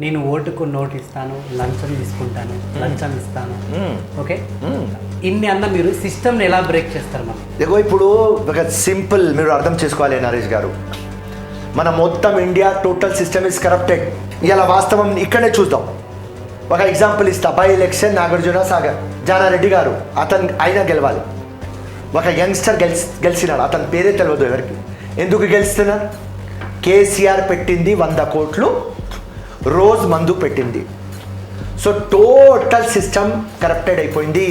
నేను ఓటుకు నోటు ఇస్తాను, లంచం తీసుకుంటాను, లంచం ఇస్తాను, ఓకే ఇన్ని అన్న మీరు సిస్టమ్ని ఎలా బ్రేక్ చేస్తారు మనం? ఇప్పుడు ఒక సింపుల్ మీరు అర్థం చేసుకోవాలి నరేష్ గారు, మన మొత్తం India total system is corrupted. ఇలా వాస్తవం ఇక్కడే చూద్దాం. ఒక ఎగ్జాంపుల్ ఇస్తా. బై ఎలక్షన్ నాగార్జున సాగర్ జానారెడ్డి గారు, ఆయన గెలవాలి. ఒక యంగ్స్టర్ గెలిచినాడు, అతని పేరే తెలియదు ఎవరికి. ఎందుకు గెలుస్తున్నారు? కేసీఆర్ పెట్టింది 100 కోట్లు, రోజ్ మందు పెట్టింది. సో టోటల్ సిస్టమ్ కరప్టెడ్ అయిపోయింది.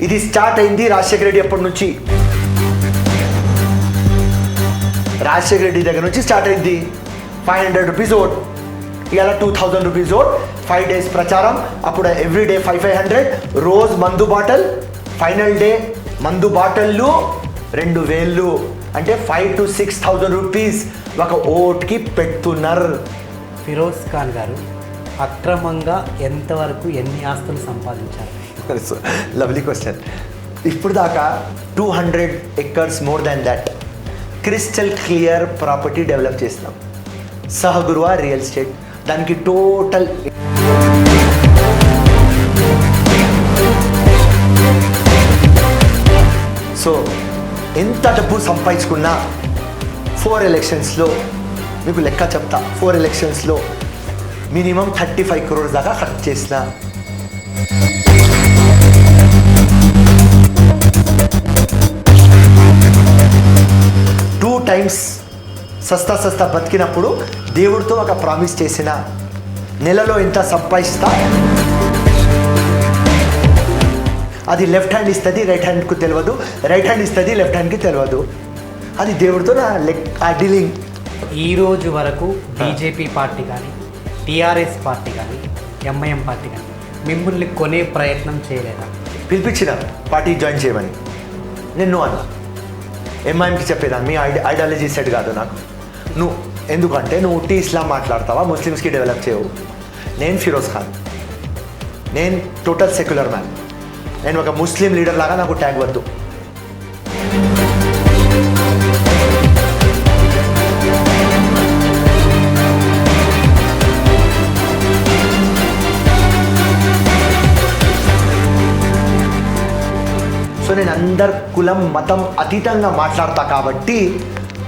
ఇది స్టార్ట్ అయింది రాజశేఖర రెడ్డి ఎప్పటి నుంచి, రాజశేఖర రెడ్డి దగ్గర నుంచి స్టార్ట్ అయింది. 500 రూపీస్ ఓట్, ఇలా 2000 రూపీస్ ఓట్, 5 days ప్రచారం. అప్పుడు ఎవ్రీడే 500 రోజ్ మందు బాటల్, ఫైనల్ డే మందు బాటళ్ళు 2000, అంటే 5,000 to 6,000 రూపీస్ ఒక ఓట్కి పెడుతున్నారు. ఫిరోజ్ ఖాన్ గారు అక్రమంగా ఎంతవరకు ఎన్ని ఆస్తులు సంపాదించారు? Lovely question. ఇప్పుడు దాకా 200 acres more than that crystal clear property develop చేసినాం. సహగురువా రియల్ ఎస్టేట్, దానికి టోటల్ సో ఎంత డబ్బు సంపాదించుకున్నా 4 ఎలక్షన్స్లో మీకు లెక్క చెప్తా. 4 ఎలక్షన్స్లో మినిమం 35 crores దాకా ఖర్చు చేసిన. టూ టైమ్స్ సస్తా బతికినప్పుడు దేవుడితో ఒక ప్రామిస్ చేసిన, నెలలో ఎంత సంపాదిస్తా అది లెఫ్ట్ హ్యాండ్ ఇస్తుంది రైట్ హ్యాండ్కు తెలియదు, రైట్ హ్యాండ్ ఇస్తుంది లెఫ్ట్ హ్యాండ్కి తెలియదు. అది దేవుడితో ఆ డీలింగ్. ఈ రోజు వరకు బీజేపీ పార్టీ కానీ, టీఆర్ఎస్ పార్టీ కానీ, ఎంఐఎం పార్టీ కానీ మిమ్మల్ని కొనే ప్రయత్నం చేయలేదా? పిలిపించిన పార్టీ జాయిన్ చేయమని నేను అన్నా. ఎంఐఎంకి చెప్పేదాన్ని మీ ఐడియాలజీ సెట్ కాదు నాకు. నువ్వు ఎందుకంటే నువ్వు ఉట్టి ఇస్లాం మాట్లాడతావా, ముస్లిమ్స్కి డెవలప్ చేయవు. నేను ఫిరోజ్ ఖాన్, నేను టోటల్ సెక్యులర్ మ్యాన్. నేను ఒక ముస్లిం లీడర్ లాగా నాకు ట్యాగ్ వద్దు. సో నేను అందరు కులం మతం అతీతంగా మాట్లాడతా కాబట్టి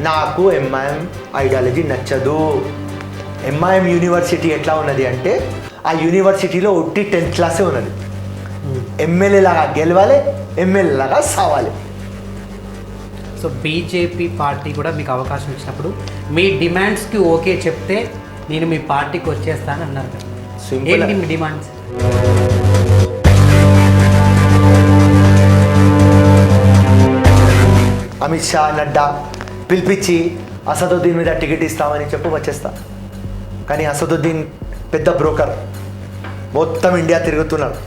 నాకు ఎంఐఎం ఐడియాలజీ నచ్చదు. ఎంఐఎం యూనివర్సిటీ ఎట్లా ఉన్నది అంటే, ఆ యూనివర్సిటీలో ఒట్టి 10th క్లాసే ఉన్నది. ఎమ్మెల్యే లాగా గెలవాలి, ఎమ్మెల్యే లాగా సావాలి. సో బీజేపీ పార్టీ కూడా మీకు అవకాశం ఇచ్చినప్పుడు మీ డిమాండ్స్కి ఓకే చెప్తే నేను మీ పార్టీకి వచ్చేస్తాను అన్నారు కదా. ఏంటి మీ డిమాండ్స్? అమిత్ షా, నడ్డా పిలిపించి అసదుద్దీన్ మీద టికెట్ ఇస్తామని చెప్పి వచ్చేస్తా. కానీ అసదుద్దీన్ పెద్ద బ్రోకర్, మొత్తం ఇండియా తిరుగుతున్నాడు,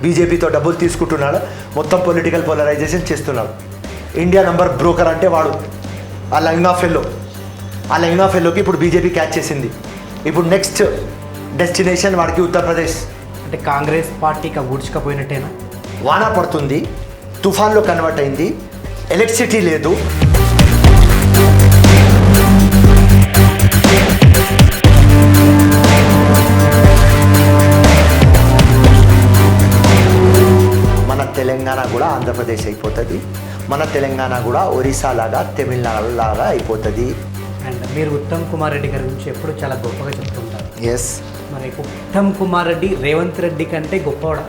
బీజేపీతో డబ్బులు తీసుకుంటున్నాడు, మొత్తం పొలిటికల్ పోలరైజేషన్ చేస్తున్నాడు. ఇండియా నంబర్ బ్రోకర్ అంటే వాడు. ఆ లంగా ఫెల్లోకి ఇప్పుడు బీజేపీ క్యాచ్ చేసింది. ఇప్పుడు నెక్స్ట్ డెస్టినేషన్ వాడికి ఉత్తరప్రదేశ్. అంటే కాంగ్రెస్ పార్టీకి ఊడ్చుకపోయినట్టేనా? వాన పడుతుంది, తుఫాన్లో కన్వర్ట్ అయింది, ఎలక్ట్రిసిటీ లేదు. మన తెలంగాణ కూడా ఆంధ్రప్రదేశ్ అయిపోతుంది, మన తెలంగాణ కూడా ఒరిస్సా లాగా తమిళనాడు లాగా అయిపోతుంది. అండ్ మీరు ఉత్తమ్ కుమార్ రెడ్డి గారి గురించి ఎప్పుడు చాలా గొప్పగా చెప్తుంటారు. ఎస్. మరి ఉత్తమ్ కుమార్ రెడ్డి రేవంత్ రెడ్డి కంటే గొప్పవాడా?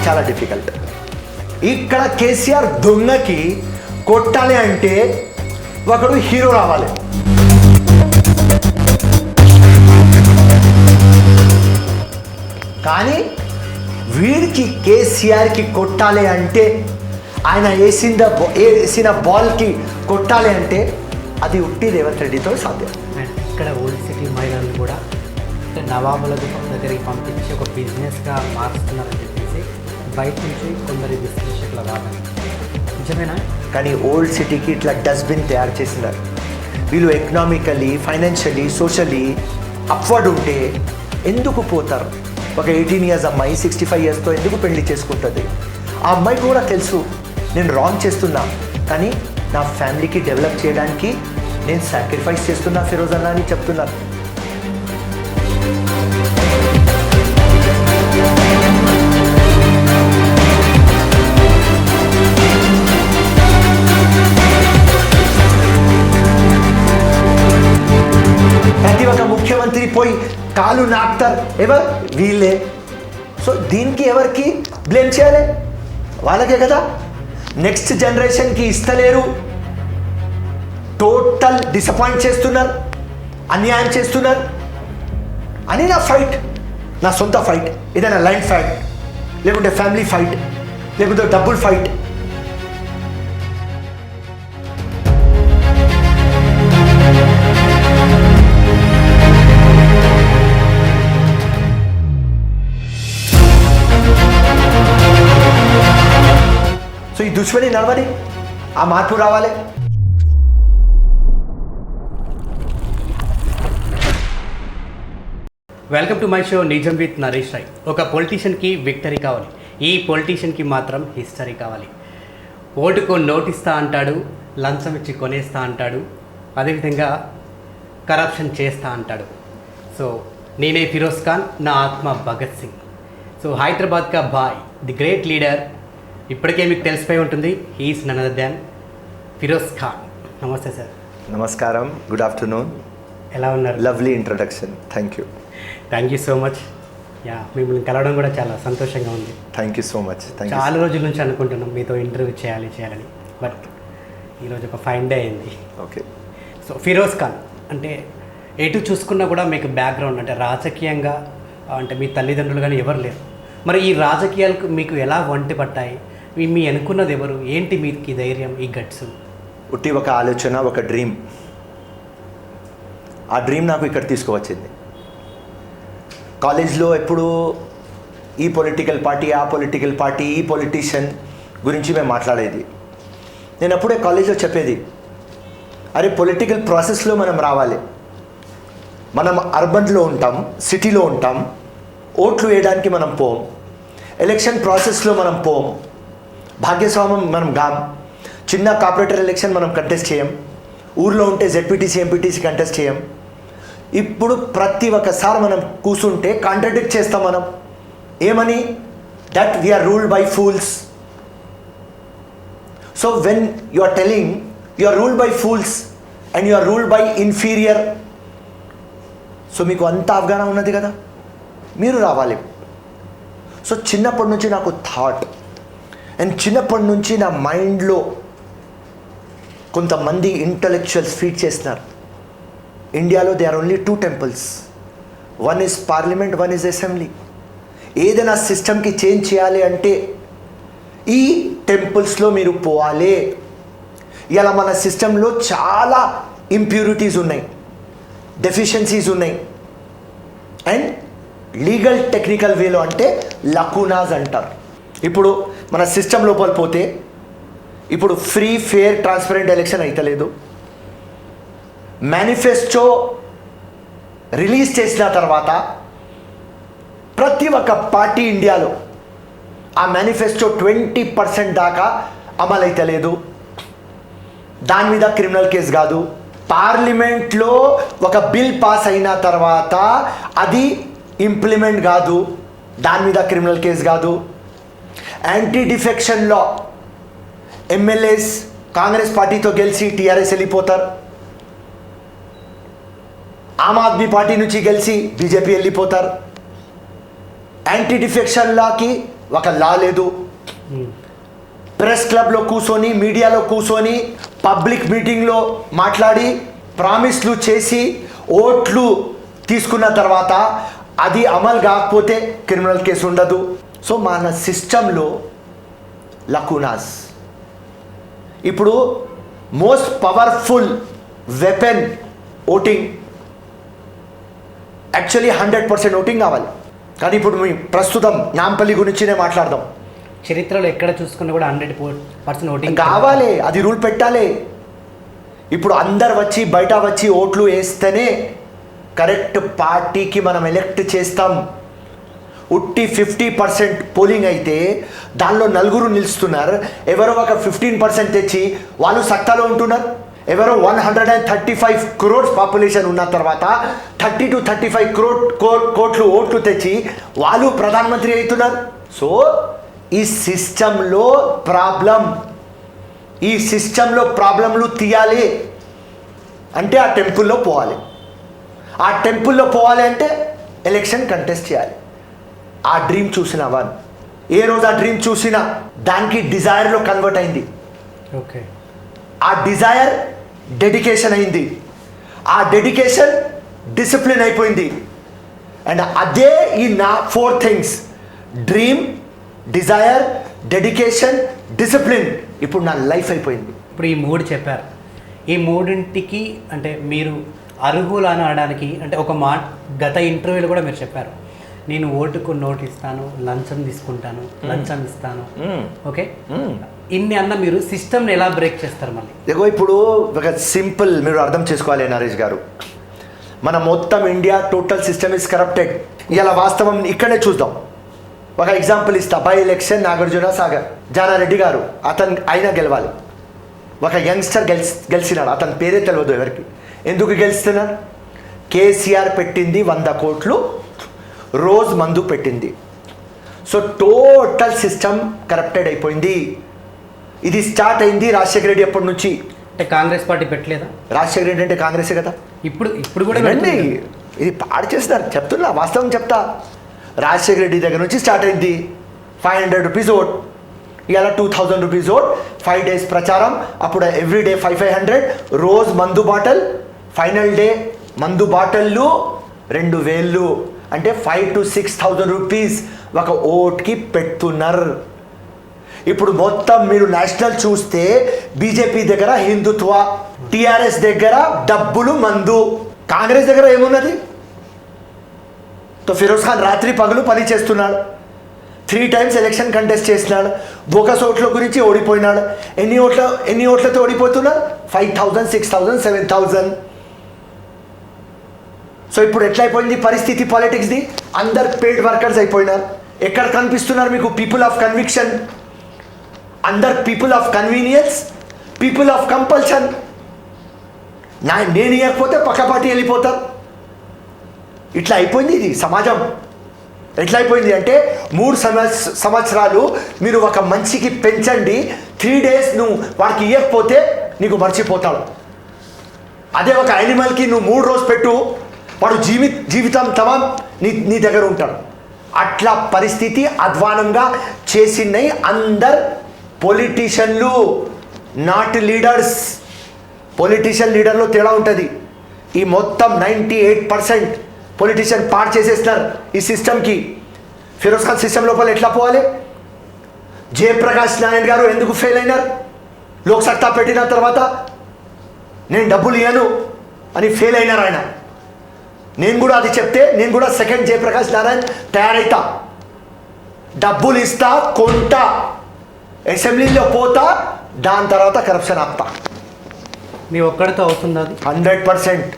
చాలా డిఫికల్ట్. ఇక్కడ కేసీఆర్ దొంగకి కొట్టాలి అంటే ఒకడు హీరో రావాలి. కానీ వీడికి కేసీఆర్కి కొట్టాలి అంటే, ఆయన వేసిన బాల్కి కొట్టాలి అంటే అది ఉట్టి రేవంత్ రెడ్డితో సాధ్యం. అండ్ ఇక్కడ ఓల్డ్ సిటీ మహిళలు కూడా నవాబుల దగ్గరికి పంపించి ఒక బిజినెస్గా మారుస్తున్నారని చెప్పేసి బయట నుంచి కొందరి విశ్లేషకుల వాదన నిజమేనా? కానీ ఓల్డ్ సిటీకి ఇట్లా డస్ట్బిన్ తయారు చేసినారు. వీళ్ళు ఎకనామికలీ, ఫైనాన్షియలీ, సోషలీ అప్వర్డ్ ఉంటే ఎందుకు పోతారు? ఒక 18 years అమ్మాయి 65 yearsతో ఎందుకు పెళ్లి చేసుకుంటుంది? ఆ అమ్మాయికి కూడా తెలుసు నేను రాంగ్ చేస్తున్నా, కానీ నా ఫ్యామిలీకి డెవలప్ చేయడానికి నేను సాక్రిఫైస్ చేస్తున్నా ఫిరోజ్ అన్న అని చెప్తున్నాను. ప్రతి ఒక్క ముఖ్యమంత్రి పోయి కాలు నాకుతారు, ఎవరు? వీళ్ళే. సో దీనికి ఎవరికి బ్లేమ్ చేయాలి? వాళ్ళకే కదా. నెక్స్ట్ జనరేషన్కి ఇస్తలేరు, టోటల్ డిసప్పాయింట్ చేస్తున్నారు, అన్యాయం చేస్తున్నారు అని నా ఫైట్, నా సొంత ఫైట్. ఏదైనా లైన్ ఫైట్, లేకుంటే ఫ్యామిలీ ఫైట్, లేకుంటే డబ్బుల్ ఫైట్. సో ఈ దుష్మని నడవని, ఆ మార్పు రావాలి. వెల్కమ్ టు మై షో నిజం విత్ నరేష్ రాయ్. ఒక పొలిటీషియన్కి విక్టరీ కావాలి, ఈ పొలిటీషియన్కి మాత్రం హిస్టరీ కావాలి. ఓటుకు నోటిస్తా అంటాడు, లంచం ఇచ్చి కొనేస్తా అంటాడు, అదేవిధంగా కరప్షన్ చేస్తా అంటాడు. సో నేనే ఫిరోజ్ ఖాన్, నా ఆత్మ భగత్ సింగ్. సో హైదరాబాద్ కా బాయ్, ది గ్రేట్ లీడర్. ఇప్పటికే మీకు తెలిసిపోయి ఉంటుంది, he is none other than Firoz Khan. నమస్తే సార్. నమస్కారం, గుడ్ ఆఫ్టర్నూన్. ఎలా ఉన్నారు? Lovely introduction, thank you. Thank you so much. Yeah, మిమ్మల్ని కలవడం కూడా చాలా సంతోషంగా ఉంది. Thank you so much. చాలా రోజుల నుంచి అనుకుంటున్నాం మీతో ఇంటర్వ్యూ చేయాలని, బట్ ఈరోజు ఒక ఫైన్ డే అయింది. ఓకే. సో ఫిరోజ్ ఖాన్ అంటే ఎటు చూసుకున్నా కూడా మీకు బ్యాక్గ్రౌండ్ అంటే రాజకీయంగా అంటే మీ తల్లిదండ్రులు కానీ ఎవరు లేరు. మరి ఈ రాజకీయాలకు మీకు ఎలా వంటి పట్టాయి? మీ అనుకున్నది ఎవరు? ఏంటి మీకు ధైర్యం, ఈ గట్స్? ఉట్టి ఒక ఆలోచన, ఒక డ్రీమ్. ఆ డ్రీమ్ నాకు ఇక్కడ తీసుకువచ్చింది. కాలేజ్లో ఎప్పుడు ఈ పొలిటికల్ పార్టీ, ఆ పొలిటికల్ పార్టీ, ఈ పొలిటీషియన్ గురించి మేము మాట్లాడేది. నేను అప్పుడే కాలేజ్లో చెప్పేది, అరే పొలిటికల్ ప్రాసెస్లో మనం రావాలి. మనం అర్బన్లో ఉంటాం, సిటీలో ఉంటాం, ఓట్లు వేయడానికి మనం పోం, ఎలక్షన్ ప్రాసెస్లో మనం పోం, భాగ్యస్వామ్యం మనం గాం, చిన్న కార్పొరేటర్ ఎలక్షన్ మనం కంటెస్ట్ చేయం, ఊర్లో ఉంటే జెడ్పీటీసీ ఎంపీటీసీ కంటెస్ట్ చేయం. ఇప్పుడు ప్రతి ఒక్కసారి మనం కూర్చుంటే కాంట్రడిక్ట్ చేస్తాం మనం. ఏమని? That we are ruled by fools. So when you are telling you are ruled by fools and you are ruled by inferior, so మీకు అంత అవగాహన ఉన్నది కదా, మీరు రావాలి. సో చిన్నప్పటి నుంచి నాకు థాట్, అండ్ చిన్నప్పటి నుంచి నా మైండ్లో కొంతమంది ఇంటలెక్చువల్స్ ఫీడ్ చేస్తున్నారు. ఇండియాలో they are only 2 temples, one is parliament, one is assembly. ఏదైనా సిస్టమ్కి చేంజ్ చేయాలి అంటే ఈ టెంపుల్స్లో మీరు పోవాలి. ఇలా మన సిస్టంలో చాలా ఇంప్యూరిటీస్ ఉన్నాయి, డెఫిషియన్సీస్ ఉన్నాయి, అండ్ లీగల్ టెక్నికల్ వేలో అంటే లకూనాస్ అంటారు. ఇప్పుడు మన సిస్టమ్ లోపల పోతే ఇప్పుడు ఫ్రీ, ఫేర్, ట్రాన్స్పరెంట్ ఎలక్షన్ అయితలేదు. మేనిఫెస్టో రిలీజ్ చేసిన తర్వాత ప్రతి ఒక్క పార్టీ ఇండియాలో ఆ మేనిఫెస్టో 20% దాకా అమలు అయితలేదు. దాని మీద క్రిమినల్ కేసు కాదు. పార్లమెంట్లో ఒక బిల్ పాస్ అయిన తర్వాత అది ఇంప్లిమెంట్ కాదు, దాని మీద క్రిమినల్ కేసు కాదు. Anti defection law, MLAs Congress పార్టీతో గెలిచి టీఆర్ఎస్ వెళ్ళిపోతారు, ఆమ్ ఆద్మీ పార్టీ నుంచి గెలిచి బీజేపీ వెళ్ళిపోతారు. యాంటీ డిఫెక్షన్ లాకి ఒక లా లేదు. ప్రెస్ క్లబ్లో కూర్చొని, మీడియాలో కూర్చొని, పబ్లిక్ మీటింగ్లో మాట్లాడి, ప్రామిస్లు చేసి ఓట్లు తీసుకున్న తర్వాత అది అమలు కాకపోతే క్రిమినల్ కేసు ఉండదు. సో మన సిస్టంలో లకూనాస్. ఇప్పుడు most powerful weapon voting. Actually 100% voting కావాలి, కానీ ఇప్పుడు మీ ప్రస్తుతం నాంపల్లి గురించినే మాట్లాడదాం. చరిత్రలో ఎక్కడ చూసుకున్నా కూడా 100% ఓటింగ్ కావాలి, అది రూల్ పెట్టాలి. ఇప్పుడు అందరు వచ్చి బయట వచ్చి ఓట్లు వేస్తేనే కరెక్ట్ పార్టీకి మనం ఎలెక్ట్ చేస్తాం. ఉట్టి 50% పోలింగ్ అయితే దానిలో నలుగురు నిలుస్తున్నారు. ఎవరో ఒక 15% తెచ్చి వాళ్ళు సత్తాలో ఉంటున్నారు. ఎవరో 135 crores పాపులేషన్ ఉన్న తర్వాత 30 to 35 కోట్లు ఓట్లు తెచ్చి వాళ్ళు ప్రధానమంత్రి అవుతున్నారు. సో ఈ సిస్టంలో ప్రాబ్లంలు తీయాలి అంటే ఆ టెంపుల్లో పోవాలి. ఆ టెంపుల్లో పోవాలి అంటే ఎలక్షన్ కంటెస్ట్ చేయాలి. ఆ డ్రీమ్ చూసిన వన్ ఏ రోజు ఆ డ్రీమ్ చూసినా దానికి డిజైర్లో కన్వర్ట్ అయింది. ఓకే, ఆ డిజైర్ డెడికేషన్ అయింది. ఆ డెడికేషన్ డిసిప్లిన్ అయిపోయింది. అండ్ అదే ఈ నా 4 things dream, desire, dedication, discipline ఇప్పుడు నా లైఫ్ అయిపోయింది. ఇప్పుడు ఈ 3 చెప్పారు. ఈ 3ంటికి అంటే మీరు అర్హులు అని అనడానికి అంటే ఒక మాట గత ఇంటర్వ్యూలో కూడా మీరు చెప్పారు, నేను ఓటుకు నోటు ఇస్తాను, లంచం తీసుకుంటాను, లంచం ఇస్తాను. ఓకే, ఇన్ని అన్న మీరు సిస్టమ్ని ఎలా బ్రేక్ చేస్తారు మళ్ళీ? ఇదిగో ఇప్పుడు ఒక సింపుల్ మీరు అర్థం చేసుకోవాలి నరేష్ గారు. మన మొత్తం India total system is corrupted. ఇలా వాస్తవం ఇక్కడే చూద్దాం. ఒక ఎగ్జాంపుల్ ఇస్తా. బై ఎలక్షన్ నాగార్జున సాగర్, జానారెడ్డి గారు అయినా గెలవాలి. ఒక యంగ్స్టర్ గెలిచినాడు. అతని పేరే తెలియదు ఎవరికి. ఎందుకు గెలుస్తున్నారు? కేసీఆర్ పెట్టింది 100 కోట్లు, రోజ్ మందు పెట్టింది. సో టోటల్ సిస్టమ్ కరప్టెడ్ అయిపోయింది. ఇది స్టార్ట్ అయింది రాజశేఖర రెడ్డి ఎప్పటి నుంచి. అంటే కాంగ్రెస్ పార్టీ పెట్టలేదా? రాజశేఖర రెడ్డి అంటే కాంగ్రెసే కదా. ఇప్పుడు కూడా రండి, ఇది పాడు చేస్తున్నారు. చెప్తున్నా, వాస్తవం చెప్తా. రాజశేఖర రెడ్డి దగ్గర నుంచి స్టార్ట్ అయింది. 500 రూపీస్ ఓట్, ఇలా 2000 రూపీస్ ఓట్, 5 days ప్రచారం. అప్పుడు ఎవ్రీడే 500 రోజ్ మందు బాటల్. ఫైనల్ డే మందు బాటళ్ళు 2000, అంటే 5,000 to 6,000 రూపీస్ ఒక ఓట్కి పెడుతున్నారు. ఇప్పుడు మొత్తం మీరు నేషనల్ చూస్తే బీజేపీ దగ్గర హిందుత్వ, టిఆర్ఎస్ దగ్గర డబ్బులు మందు, కాంగ్రెస్ దగ్గర ఏమున్నది? తో ఫిరోజ్ ఖాన్ రాత్రి పగలు పని చేస్తున్నాడు. 3 times ఎలక్షన్ కంటెస్ట్ చేసినాడు. బోకస్ ఓట్ల గురించి ఓడిపోయినాడు. ఎన్ని ఓట్లతో ఓడిపోతున్నాడు? 5,000, 6,000, 7,000. సో ఇప్పుడు ఎట్లయిపోయింది పరిస్థితి పాలిటిక్స్ది? అందరు పెయిడ్ వర్కర్స్ అయిపోయినారు. ఎక్కడ కనిపిస్తున్నారు మీకు పీపుల్ ఆఫ్ కన్విక్షన్? అందరు people of convenience, people of compulsion. నేను ఇవ్వకపోతే పక్క పార్టీ వెళ్ళిపోతారు. ఇట్లా అయిపోయింది ఇది సమాజం. ఎట్లా అయిపోయింది అంటే 3 సంవత్సరాలు మీరు ఒక మనిషికి పెంచండి, 3 days నువ్వు వాడికి ఇవ్వకపోతే నీకు మర్చిపోతాడు. అదే ఒక యానిమల్కి నువ్వు 3 రోజులు పెట్టు, వాడు జీవితం తమాం నీ దగ్గర ఉంటాడు. అట్లా పరిస్థితి అధ్వానంగా చేసినాయి అందరు పొలిటీషియన్లు, నాట్ లీడర్స్. పొలిటీషియన్ లీడర్లో తేడా ఉంటుంది. ఈ మొత్తం 98% పొలిటీషియన్ పాడు చేసేస్తున్నారు ఈ సిస్టమ్కి. ఫిరోజ్ ఖాన్ సిస్టమ్ లోపల ఎట్లా పోవాలి? జయప్రకాష్ నారాయణ గారు ఎందుకు ఫెయిల్ అయినారు? లోక్సత్తా పెట్టిన తర్వాత నేను డబ్బులు ఇవ్వను అని ఫెయిల్ అయినారు ఆయన. నేను కూడా అది చెప్తే నేను కూడా సెకండ్ జయప్రకాష్ నారాయణ తయారైతా. డబ్బులు ఇస్తా, కొంటా, అసెంబ్లీలో పోతా, దాని తర్వాత కరప్షన్ ఆపుతా. మీ ఒక్కడితో అవుతుంది అది? 100%.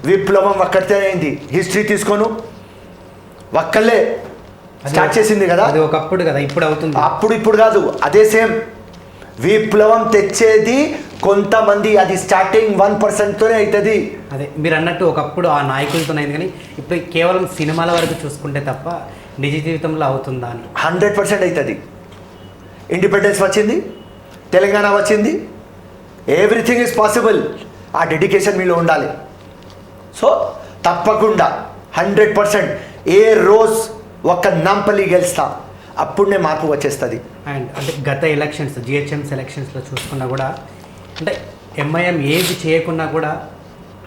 విప్లవం ఒక్కడితే అయింది. హిస్టరీ తీసుకోను, ఒక్కళ్ళే స్టార్ట్ చేసింది కదా. అది ఒకప్పుడు కదా, ఇప్పుడు అవుతుంది. ఇప్పుడు కాదు, అదే సేమ్. విప్లవం తెచ్చేది కొంతమంది, అది స్టార్టింగ్ 1%తోనే అవుతుంది. అదే మీరు అన్నట్టు ఒకప్పుడు ఆ నాయకులతోనే అయింది, కానీ ఇప్పుడు కేవలం సినిమాల వరకు చూసుకుంటే తప్ప నిజ జీవితంలో అవుతుందా అని 100% అవుతుంది. ఇండిపెండెన్స్ వచ్చింది, తెలంగాణ వచ్చింది, ఎవ్రీథింగ్ ఈజ్ పాసిబుల్. ఆ డెడికేషన్ మీలో ఉండాలి. సో తప్పకుండా 100% ఏ రోజు ఒక్క నాంపల్లి గెలుస్తా, అప్పుడే మార్పు వచ్చేస్తుంది. అండ్ అంటే గత ఎలక్షన్స్, జిహెచ్ఎంసీ ఎలక్షన్స్లో చూసుకున్నా కూడా అంటే ఎంఐఎం ఏది చేయకున్నా కూడా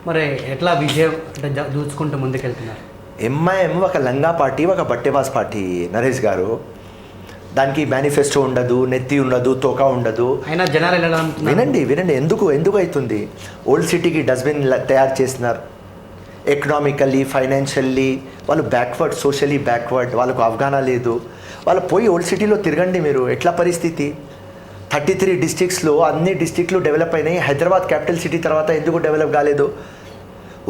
మరి ఎట్లా విజయం అంటే దూచుకుంటూ ముందుకెళ్తున్నారు? ఎంఐఎం ఒక లంగా పార్టీ, ఒక బట్టెబాస్ పార్టీ నరేష్ గారు. దానికి మేనిఫెస్టో ఉండదు, నెత్తి ఉండదు, తోక ఉండదు. అయినా జనాలు ఎలా వినండి ఎందుకు అవుతుంది? ఓల్డ్ సిటీకి డస్ట్బిన్ తయారు చేస్తున్నారు. ఎకనామికల్లీ, ఫైనాన్షియల్లీ వాళ్ళు బ్యాక్వర్డ్, సోషలీ బ్యాక్వర్డ్. వాళ్ళకు అవగాహన లేదు. వాళ్ళు పోయి ఓల్డ్ సిటీలో తిరగండి మీరు. ఎట్లా పరిస్థితి? 33 డిస్ట్రిక్ట్స్లో అన్ని డిస్ట్రిక్ట్లు డెవలప్ అయినాయి. హైదరాబాద్ క్యాపిటల్ సిటీ తర్వాత ఎందుకు డెవలప్ కాలేదు?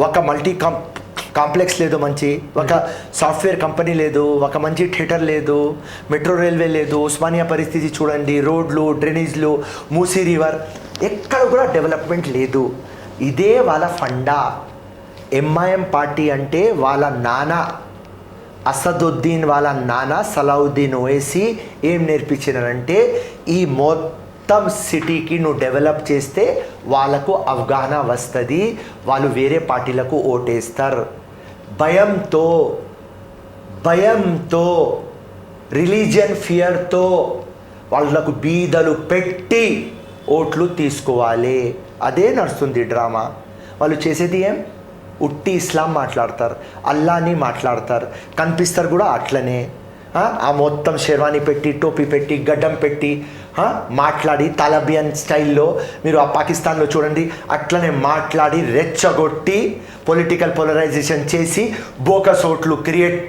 ఒక కాంప్లెక్స్ లేదు, మంచి ఒక సాఫ్ట్వేర్ కంపెనీ లేదు, ఒక మంచి థియేటర్ లేదు, మెట్రో రైల్వే లేదు, ఉస్మానియా పరిస్థితి చూడండి, రోడ్లు, డ్రైనేజ్లు, మూసీ రివర్, ఎక్కడ కూడా డెవలప్మెంట్ లేదు. ఇదే వాళ్ళ ఫండా. ఎంఐఎం పార్టీ అంటే వాళ్ళ నాన్న అసదుద్దీన్ వాళ్ళ నాన్న సలావుద్దీన్ ఓవైసీ ఏం నేర్పించినారంటే ఈ మొత్తం సిటీకి నువ్వు డెవలప్ చేస్తే వాళ్ళకు అవగాహన వస్తుంది, వాళ్ళు వేరే పార్టీలకు ఓటేస్తారు. భయంతో రిలీజియన్ ఫియర్తో వాళ్ళకు బీదలు పెట్టి ఓట్లు తీసుకోవాలి. అదే నడుస్తుంది డ్రామా. వాళ్ళు చేసేది ఏం? ఉట్టి ఇస్లాం మాట్లాడతారు, అల్లాని మాట్లాడతారు, కనిపిస్తారు కూడా అట్లనే. ఆ మొత్తం షెర్వానీ పెట్టి, టోపీ పెట్టి, గడ్డం పెట్టి మాట్లాడి తాలిబాన్ స్టైల్లో మీరు ఆ పాకిస్తాన్లో చూడండి, అట్లనే మాట్లాడి రెచ్చగొట్టి పొలిటికల్ పోలరైజేషన్ చేసి బోకస్ ఓట్లు క్రియేట్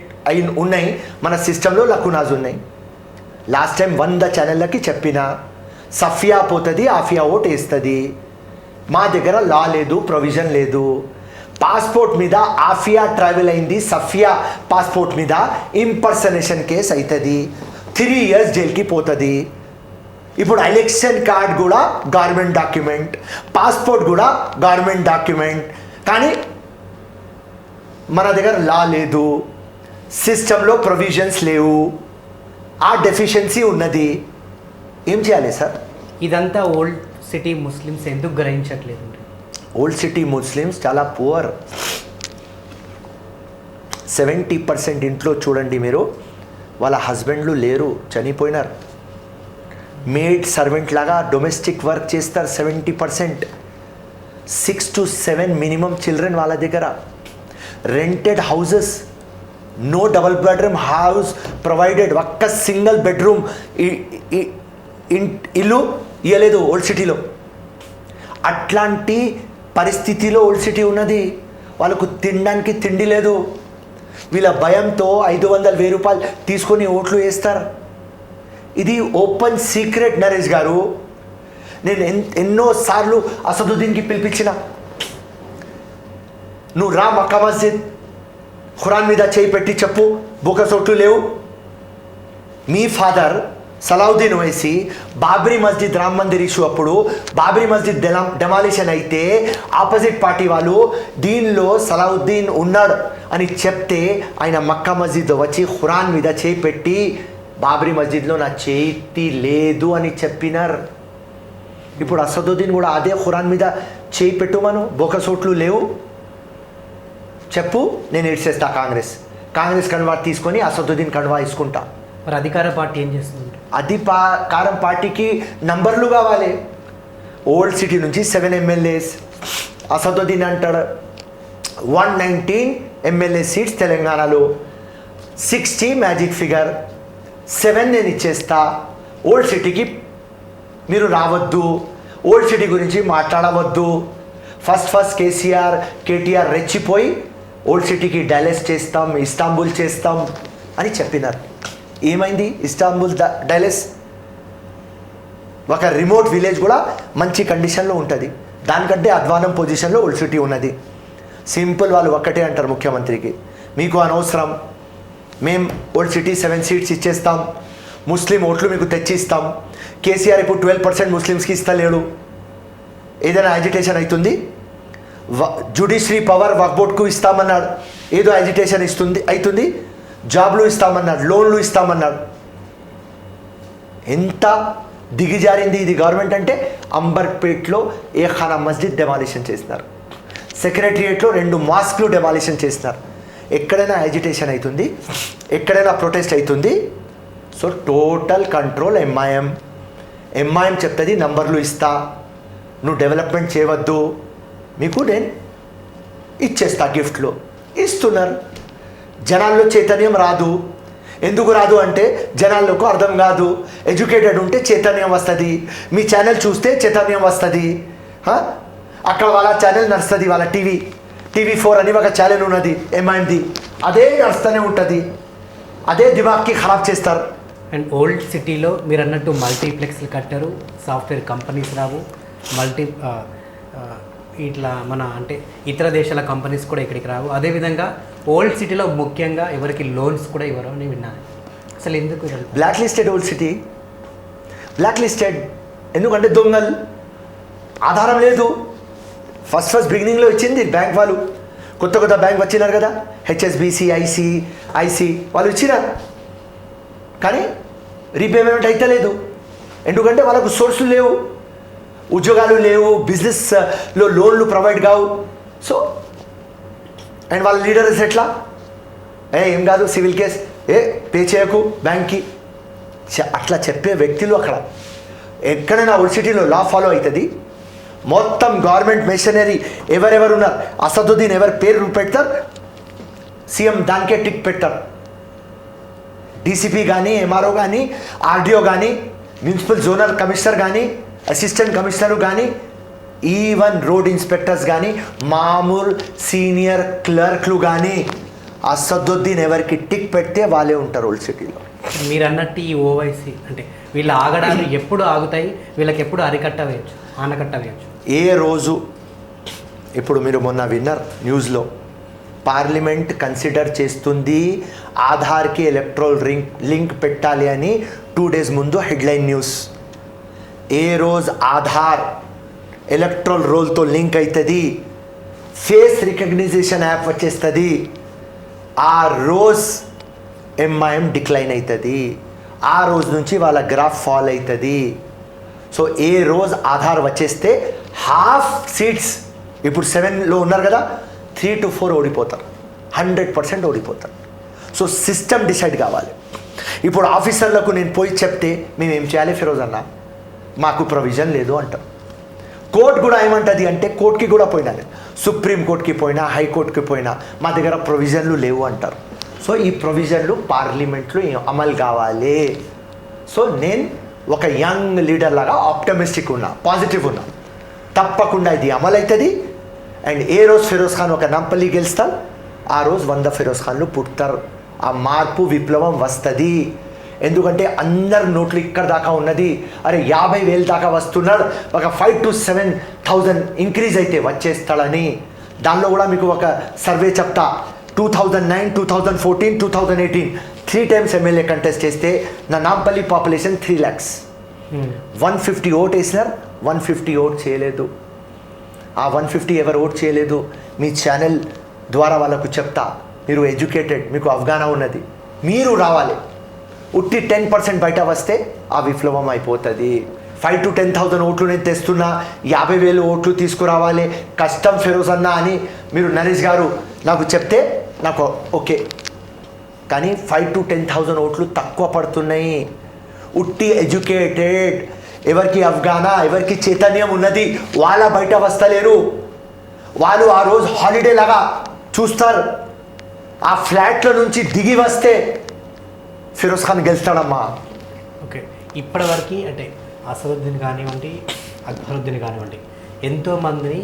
ఉన్నాయి. మన సిస్టంలో లకునాజ్ ఉన్నాయి. లాస్ట్ టైం 100 ఛానళ్ళకి చెప్పిన, సఫియా పోతుంది, ఆఫియా ఓట్ వేస్తుంది. మా దగ్గర లా లేదు, ప్రొవిజన్ లేదు. పాస్పోర్ట్ మీద ఆఫియా ట్రావెల్ అయింది, సఫియా పాస్పోర్ట్ మీద ఇంపర్సనేషన్ కేసు అవుతుంది, 3 years జైలుకి పోతుంది. ఇప్పుడు ఎలక్షన్ కార్డ్ కూడా గవర్నమెంట్ డాక్యుమెంట్, పాస్పోర్ట్ కూడా గవర్నమెంట్ డాక్యుమెంట్. కానీ మన దగ్గర లా లేదు, సిస్టంలో ప్రొవిజన్స్ లేవు, ఆ డెఫిషియన్సీ ఉన్నది. ఏం చేయాలి సార్? ఇదంతా ఓల్డ్ సిటీ ముస్లిమ్స్ ఎందుకు గ్రహించట్లేదు? ఓల్డ్ సిటీ ముస్లిమ్స్ చాలా పువర్. 70% ఇంట్లో చూడండి మీరు, వాళ్ళ హస్బెండ్లు లేరు, చనిపోయినారు. మేడ్ సర్వెంట్ లాగా డొమెస్టిక్ వర్క్ చేస్తారు 70%. 6 to 7 మినిమం చిల్డ్రన్ వాళ్ళ దగ్గర. Rented houses, no double bedroom house provided. ఒక్క సింగిల్ బెడ్రూమ్ ఇల్లు ఇవ్వలేదు ఓల్డ్ సిటీలో. అట్లాంటి పరిస్థితిలో ఓల్డ్ సిటీ ఉన్నది. వాళ్ళకు తినడానికి తిండి లేదు. వీళ్ళ భయంతో 500,000 రూపాయలు తీసుకొని ఓట్లు వేస్తారు. ఇది ఓపెన్ సీక్రెట్ నరేష్ గారు. నేను ఎన్నోసార్లు అసదుద్దీన్కి పిలిపించిన, నువ్వు రా మక్కా మస్జిద్, ఖురాన్ మీద చేయి పెట్టి చెప్పు బోకస్ ఓట్లు లేవు. మీ ఫాదర్ సలావుద్దీన్ ఓవైసీ బాబ్రీ మస్జిద్ రామ్ మందిర్ ఇష్యూ అప్పుడు బాబ్రీ మస్జిద్ డెమాలిషన్ అయితే ఆపోజిట్ పార్టీ వాళ్ళు దీనిలో సలావుద్దీన్ ఉన్నాడు అని చెప్తే ఆయన మక్కా మస్జిద్ వచ్చి ఖురాన్ మీద చేయి పెట్టి బాబ్రీ మస్జిద్లో నా చేతి లేదు అని చెప్పినారు. ఇప్పుడు అసదుద్దీన్ కూడా అదే ఖురాన్ మీద చేయి పెట్టుమను, బోకస్ ఓట్లు లేవు చెప్పు, నేను ఇడ్చేస్తా కాంగ్రెస్ కండువా తీసుకొని అసదుద్దీన్ కండువా తీసుకుంటా. మరి అధికార పార్టీ ఏం చేస్తుంది? అధికారం పార్టీకి నంబర్లు కావాలి. ఓల్డ్ సిటీ నుంచి 7 MLAs. అసదుద్దీన్ అంటాడు 119 MLA సీట్స్ తెలంగాణలో, 60 మ్యాజిక్ ఫిగర్, 7 నేను ఇచ్చేస్తా, ఓల్డ్ సిటీకి మీరు రావద్దు, ఓల్డ్ సిటీ గురించి మాట్లాడవద్దు. ఫస్ట్ కేటీఆర్ రెచ్చిపోయి ఓల్డ్ సిటీకి డైలెస్ చేస్తాం, ఇస్తాంబుల్ చేస్తాం అని చెప్పినారు. ఏమైంది? ఇస్తాంబుల్ డైలెస్ ఒక రిమోట్ విలేజ్ కూడా మంచి కండిషన్లో ఉంటుంది, దానికంటే అధ్వానం పొజిషన్లో ఓల్డ్ సిటీ ఉన్నది. సింపుల్, వాళ్ళు ఒక్కటే అంటారు ముఖ్యమంత్రికి, మీకు అనవసరం, మేము ఓల్డ్ సిటీ 7 సీట్స్ ఇచ్చేస్తాం, ముస్లిం ఓట్లు మీకు తెచ్చిస్తాం. కేసీఆర్ ఇప్పుడు 12% ముస్లిమ్స్కి ఇస్తలేడు. ఏదైనా యాజిటేషన్ అవుతుంది, జ్యుడిషియరీ పవర్ వక్ఫ్ బోర్డ్కు ఇస్తామన్నాడు, ఏదో యాజిటేషన్ అవుతుంది, జాబ్లు ఇస్తామన్నాడు, లోన్లు ఇస్తామన్నాడు. ఎంత దిగిజారింది ఇది గవర్నమెంట్ అంటే. అంబర్పేట్లో ఖానా మస్జిద్ డెమాలిషన్ చేసినారు, సెక్రటరియేట్లో 2 మాస్క్లు డెమాలిషన్ చేసినారు. ఎక్కడైనా యాజిటేషన్ అవుతుంది, ఎక్కడైనా ప్రొటెస్ట్ అవుతుంది. సో టోటల్ కంట్రోల్ ఎంఐఎం చెప్తుంది, నంబర్లు ఇస్తా, నువ్వు డెవలప్మెంట్ చేయవద్దు, మీకు నేను ఇచ్చేస్తా, గిఫ్ట్లు ఇస్తున్నారు. జనాల్లో చైతన్యం రాదు. ఎందుకు రాదు అంటే జనాలకు అర్థం కాదు. ఎడ్యుకేటెడ్ ఉంటే చైతన్యం వస్తుంది, మీ ఛానల్ చూస్తే చైతన్యం వస్తుంది. అక్కడ వాళ్ళ ఛానల్ నడుస్తుంది, వాళ్ళ TV4 అని ఒక ఛానల్ ఉన్నది ఎంఐఎంది, అదే నడుస్తూనే ఉంటుంది. అదే దిమాగ్కి ఖరాబ్ చేస్తారు. అండ్ ఓల్డ్ సిటీలో మీరు అన్నట్టు మల్టీప్లెక్స్లు కట్టారు, సాఫ్ట్వేర్ కంపెనీస్ రావు, ఇట్లా మన అంటే ఇతర దేశాల కంపెనీస్ కూడా ఇక్కడికి రావు, అదేవిధంగా ఓల్డ్ సిటీలో ముఖ్యంగా ఎవరికి లోన్స్ కూడా ఇవ్వరు అని విన్నాను. అసలు ఎందుకు blacklisted old city? Blacklisted ఎందుకంటే దొంగలు, ఆధారం లేదు. ఫస్ట్ బిగినింగ్లో ఇచ్చింది బ్యాంక్ వాళ్ళు, కొత్త బ్యాంక్ వచ్చినారు కదా, హెచ్ఎస్బిసి, ఐసి వాళ్ళు ఇచ్చినారు, కానీ రీపేమెంట్ అయితే లేదు. ఎందుకంటే వాళ్ళకు సోర్సులు లేవు, ఉద్యోగాలు లేవు, బిజినెస్లో లోన్లు ప్రొవైడ్ కావు. సో అండ్ వాళ్ళ లీడర్స్ ఎట్లా, ఏం కాదు సివిల్ కేస్, పే చేయకు బ్యాంక్కి, అట్లా చెప్పే వ్యక్తులు అక్కడ ఎక్కడైనా ఓల్డ్ సిటీలో లా ఫాలో అవుతుంది. మొత్తం గవర్నమెంట్ మెషనరీ ఎవరెవరు ఉన్నారు, అసదుద్దీన్ ఎవరి పేరు పెడతారు, సీఎం దానికే టిక్ పెట్టారు. డీసీపీ కానీ, ఎంఆర్ఓ కానీ, ఆర్డీఓ కానీ, మున్సిపల్ జోనల్ కమిషనర్ కానీ, అసిస్టెంట్ కమిషనర్ కానీ, ఈవెన్ రోడ్ ఇన్స్పెక్టర్స్ కానీ, మామూలు సీనియర్ క్లర్క్లు కానీ అసదుద్దీన్ ఎవరికి టిక్ పెడితే వాళ్ళే ఉంటారు ఓల్డ్ సిటీలో. మీరు అన్నట్టు ఈ ఓవైసీ అంటే వీళ్ళ ఆగడాలు ఎప్పుడు ఆగుతాయి, వీళ్ళకి ఎప్పుడు ఆనకట్ట వేయచ్చు? ఏ రోజు, ఇప్పుడు మీరు మొన్న విన్నర్ న్యూస్లో పార్లమెంట్ కన్సిడర్ చేస్తుంది ఆధార్కి ఎలక్ట్రల్ లింక్ పెట్టాలి అని 2 days ముందు హెడ్లైన్ న్యూస్. ఏ రోజు ఆధార్ ఎలక్ట్రల్ రోల్తో లింక్ అవుతుంది, ఫేస్ రికగ్నైజేషన్ యాప్ వచ్చేస్తుంది, ఆ రోజు ఎంఐఎం డిక్లైన్ అవుతుంది, ఆ రోజు నుంచి వాళ్ళ గ్రాఫ్ ఫాల్ అవుతుంది. సో ఏ రోజు ఆధార్ వచ్చేస్తే హాఫ్ సీట్స్, ఇప్పుడు 7లో ఉన్నారు కదా, 3 to 4 ఓడిపోతారు, 100% ఓడిపోతారు. సో సిస్టమ్ డిసైడ్ కావాలి. ఇప్పుడు ఆఫీసర్లకు నేను పోయి చెప్తే మేము ఏం చేయాలి ఫిరోజ్ అన్న, మాకు ప్రొవిజన్ లేదు అంటాం. కోర్టు కూడా ఏమంటుంది అంటే, కోర్టుకి కూడా పోయినా, సుప్రీం కోర్టుకి పోయినా, హైకోర్టుకి పోయినా మా దగ్గర ప్రొవిజన్లు లేవు అంటారు. సో ఈ ప్రొవిజన్లు పార్లమెంట్లో అమలు కావాలి. సో నేను ఒక యంగ్ లీడర్ లాగా ఆప్టమిస్టిక్ ఉన్నా, పాజిటివ్ ఉన్నా, తప్పకుండా ఇది అమలు అవుతుంది. అండ్ ఏ రోజు ఫిరోజ్ ఖాన్ ఒక నంపల్లి గెలుస్తారు, ఆ రోజు 100 ఫిరోజ్ ఖాన్లు పుడతారు. ఆ మార్పు విప్లవం వస్తుంది. ఎందుకంటే అందరు నోట్లు ఇక్కడ దాకా ఉన్నది, అరే 50,000 దాకా వస్తున్నాడు, ఒక 5 to 7,000 ఇంక్రీజ్ అయితే వచ్చేస్తాడని. దానిలో కూడా మీకు ఒక సర్వే చెప్తా, 2009, 2014, 2018 3 times ఎమ్మెల్యే కంటెస్ట్ చేస్తే నా నాంపల్లి పాపులేషన్ 3 lakhs. 150 ఓట్ వేసినారు, 150 ఓట్ చేయలేదు. ఆ 150 ఎవరు ఓట్ చేయలేదు, మీ ఛానల్ ద్వారా వాళ్ళకు చెప్తా, మీరు ఎడ్యుకేటెడ్, మీకు అవగాహన ఉన్నది, మీరు రావాలి. ఉట్టి 10% బయట వస్తే ఆ విప్లవం అయిపోతుంది. 5 to 10,000 ఓట్లు నేను తెస్తున్నా, 50,000 ఓట్లు తీసుకురావాలి, కష్టం ఫిరోజ్ అన్న అని మీరు నరేష్ గారు నాకు చెప్తే నాకు ఓకే. కానీ 5 to 10,000 ఓట్లు తక్కువ పడుతున్నాయి. ఉట్టి ఎడ్యుకేటెడ్, ఎవరికి అవగాహన, ఎవరికి చైతన్యం ఉన్నది వాళ్ళ బయట వస్తలేరు. వాళ్ళు ఆ రోజు హాలిడే లాగా చూస్తారు. ఆ ఫ్లాట్లో నుంచి దిగి వస్తే ఫిరోజ్ ఖాన్ గెలుస్తాడమ్మా. ఓకే, ఇప్పటివరకు అంటే అసదుద్దీన్ కానివ్వండి, అక్బరుద్దీన్ కానివ్వండి, ఎంతోమందిని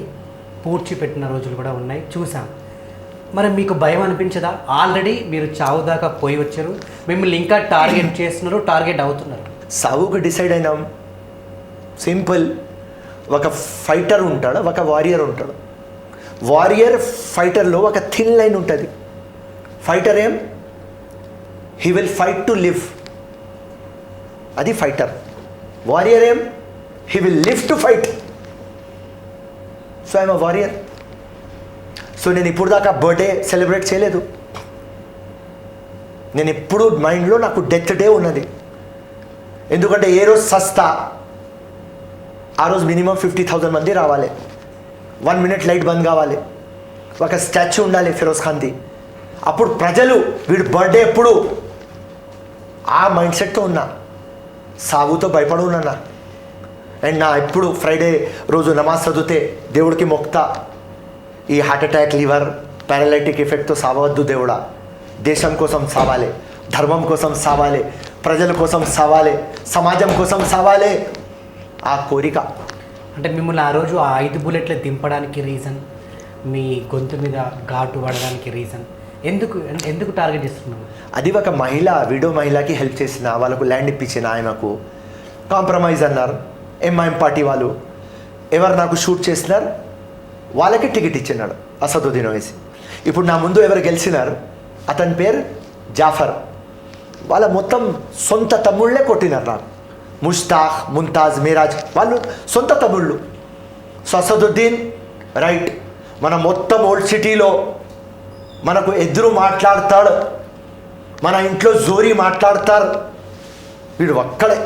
పూడ్చిపెట్టిన రోజులు కూడా ఉన్నాయి, చూసాం. మరి మీకు భయం అనిపించదా? ఆల్రెడీ మీరు చావు దాకా పోయి వచ్చారు, మిమ్మల్ని ఇంకా టార్గెట్ చేస్తున్నారు, టార్గెట్ అవుతున్నారు. సావుకు డిసైడ్ అయినాం. సింపుల్, ఒక ఫైటర్ ఉంటాడు, ఒక వారియర్ ఉంటాడు. వారియర్ ఫైటర్లో ఒక థిన్ లైన్ ఉంటుంది. ఫైటర్ ఏం, he will fight to live, అది ఫైటర్. వారియర్ ఏం, he will live to fight. So I'm a warrior. So నేను ఇప్పుడు దాకా బర్త్డే సెలబ్రేట్ చేయలేదు. నేను ఎప్పుడు మైండ్లో నాకు డెత్ డే ఉన్నది. ఎందుకంటే ఏ రోజు సస్తా ఆ రోజు మినిమం 50,000 మంది రావాలి, 1 minute లైట్ బంద్ కావాలి, ఒక స్టాచ్యూ ఉండాలి ఫిరోజ్ ఖాన్ది. అప్పుడు ప్రజలు వీడు బర్త్డే ఎప్పుడు, ఆ మైండ్ సెట్తో ఉన్నా, సాగుతో భయపడు ఉన్నా. అండ్ నా ఎప్పుడు ఫ్రైడే రోజు నమాజ్ చదివితే దేవుడికి మొక్తా, ఈ హార్ట్ అటాక్, లివర్ పారాలైటిక్ ఎఫెక్ట్తో సావద్దు దేవుడా, దేశం కోసం సావాలి, ధర్మం కోసం సావాలి, ప్రజల కోసం సావాలి, సమాజం కోసం సావాలి, ఆ కోరిక. అంటే మిమ్మల్ని ఆ రోజు ఆ 5 బుల్లెట్లు దింపడానికి రీజన్, మీ గొంతు మీద ఘాటు పడడానికి రీజన్, ఎందుకు టార్గెట్ చేస్తున్నాను? అది ఒక మహిళ, విడో మహిళకి హెల్ప్ చేసిన, వాళ్ళకు ల్యాండ్ ఇప్పించిన ఆయనకు కాంప్రమైజ్ అన్నారు. ఎంఐఎం పార్టీ వాళ్ళు ఎవరు నాకు షూట్ చేసినారు, వాళ్ళకి టికెట్ ఇచ్చినాడు అసదుద్దీన్ ఓవైసీ. ఇప్పుడు నా ముందు ఎవరు గెలిచినారు, అతని పేరు జాఫర్. వాళ్ళ మొత్తం సొంత తమ్ముళ్ళే కొట్టినారు నాకు. ముష్తాక్, ముంతాజ్, మిరాజ్ వాళ్ళు సొంత తమ్ముళ్ళు. సో అసదుద్దీన్ రైట్, మన మొత్తం ఓల్డ్ సిటీలో మనకు ఎదురు మాట్లాడతాడు, మన ఇంట్లో జోరీ మాట్లాడతారు, వీడు ఒక్కడే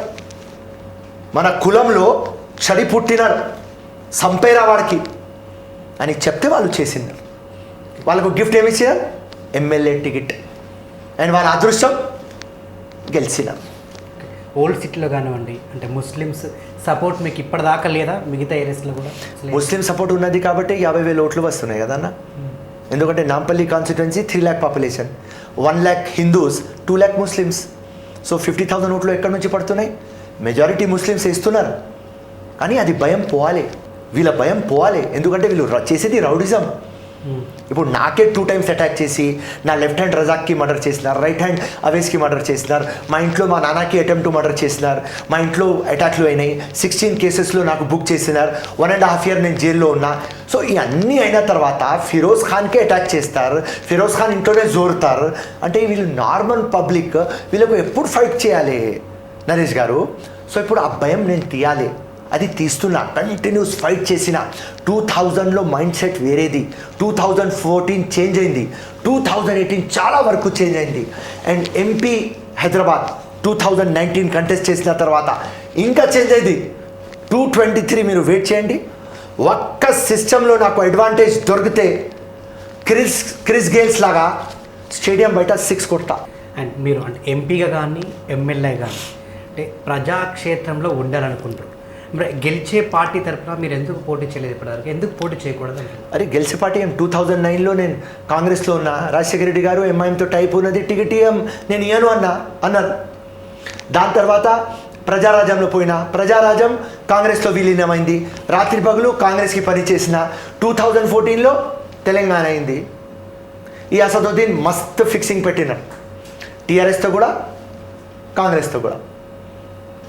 మన కులంలో చడి పుట్టినాడు, సంపేరా వాడికి అని చెప్తే వాళ్ళు చేసింది. వాళ్ళకు గిఫ్ట్ ఏమి ఇచ్చినారు, ఎమ్మెల్యే టికెట్. అండ్ వాళ్ళ అదృష్టం గెలిచినారు. ఓల్డ్ సిటీలో కానివ్వండి, అంటే ముస్లిమ్స్ సపోర్ట్ మీకు ఇప్పటిదాకా లేదా మిగతా ఏరియాస్లో కూడా? ముస్లిం సపోర్ట్ ఉన్నది కాబట్టి 50,000 ఓట్లు వస్తున్నాయి కదన్న. ఎందుకంటే Nampally constituency 3 lakh population, 1 lakh Hindus, 2 lakh Muslims. So 50,000 ఓట్లు ఎక్కడి నుంచి పడుతున్నాయి? మెజారిటీ ముస్లిమ్స్ ఇస్తున్నారు. కానీ అది భయం పోవాలి, వీళ్ళ భయం పోవాలి. ఎందుకంటే వీళ్ళు చేసేది రౌడిజం. ఇప్పుడు నాకే 2 times అటాక్ చేసి నా లెఫ్ట్ హ్యాండ్ రజాక్కి మర్డర్ చేసినారు, రైట్ హ్యాండ్ అవేస్కి మర్డర్ చేసినారు, మా ఇంట్లో మా నాన్నకి అటెంప్ట్ టు మర్డర్ చేసినారు, మా ఇంట్లో అటాక్లు అయినాయి, 16 కేసెస్లో నాకు బుక్ చేసినారు, 1.5 year నేను జైల్లో ఉన్నా. సో ఇవన్నీ అయిన తర్వాత ఫిరోజ్ ఖాన్కే అటాక్ చేస్తారు, ఫిరోజ్ ఖాన్ ఇంట్లోనే జోరుతారు. అంటే వీళ్ళు నార్మల్ పబ్లిక్, వీళ్ళకు ఎప్పుడు ఫైట్ చేయాలి నరేష్ గారు? సో ఇప్పుడు ఆ భయం నేను తీయాలి, అది తీస్తున్నా, కంటిన్యూస్ ఫైట్ చేసిన. 2000లో మైండ్ సెట్ వేరేది, 2014 చేంజ్ అయింది, 2018 చాలా వరకు చేంజ్ అయింది. అండ్ ఎంపీ హైదరాబాద్ 2019 కంటెస్ట్ చేసిన తర్వాత ఇంకా చేంజ్ అయింది. 2023 మీరు వెయిట్ చేయండి. ఒక్క సిస్టంలో నాకు అడ్వాంటేజ్ దొరికితే క్రిస్ గేల్స్ లాగా స్టేడియం బయట 6 కొట్టా. అండ్ మీరు అంటే ఎంపీగా కానీ ఎమ్మెల్యే కానీ అంటే ప్రజాక్షేత్రంలో ఉండాలనుకుంటారు, మరి గెలిచే పార్టీ తరఫున మీరు ఎందుకు పోటీ చేయలేదు ఇప్పటివరకు? ఎందుకు పోటీ చేయకూడదు అంటారు? అరే గెలిచే పార్టీ 2009లో నేను కాంగ్రెస్లో ఉన్నా, రాజశేఖర రెడ్డి గారు ఎంఐఎంతో టైప్ ఉన్నది, టికెట్ నేను ఇయ్యను అన్నారు. దాని తర్వాత ప్రజారాజ్యంలో పోయినా, ప్రజారాజ్యం కాంగ్రెస్లో విలీనమైంది, రాత్రి పగులు కాంగ్రెస్కి పనిచేసిన. 2014లో తెలంగాణ అయింది. ఈ అసదుద్దీన్ మస్తు ఫిక్సింగ్ పెట్టినాడు, టీఆర్ఎస్తో కూడా కాంగ్రెస్తో కూడా.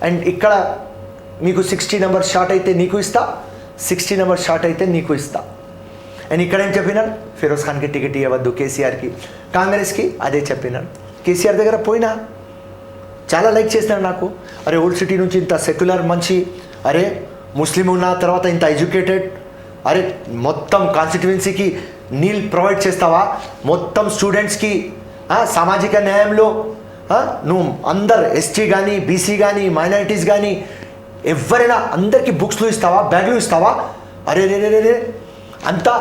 అండ్ ఇక్కడ మీకు 60 నెంబర్ షార్ట్ అయితే నీకు ఇస్తా, 60 నెంబర్ షార్ట్ అయితే నీకు ఇస్తా. అండ్ ఇక్కడ ఏం చెప్పినారు, ఫిరోజ్ ఖాన్కి టికెట్ ఇవ్వద్దు, కేసీఆర్కి, కాంగ్రెస్కి అదే చెప్పినారు. కేసీఆర్ దగ్గర పోయినా చాలా లైక్ చేసినారు నాకు. అరే ఓల్డ్ సిటీ నుంచి ఇంత సెక్యులర్ మంచి, అరే ముస్లిం ఉన్న తర్వాత ఇంత ఎడ్యుకేటెడ్, అరే మొత్తం కాన్స్టిట్యువెన్సీకి నీళ్ళు ప్రొవైడ్ చేస్తావా, మొత్తం స్టూడెంట్స్కి సామాజిక న్యాయంలో నువ్వు అందరు ఎస్టీ కానీ బీసీ కానీ మైనారిటీస్ కానీ ఎవరైనా అందరికీ బుక్స్లు ఇస్తావా, బ్యాగ్లు ఇస్తావా, అరే రే రే రే అంతా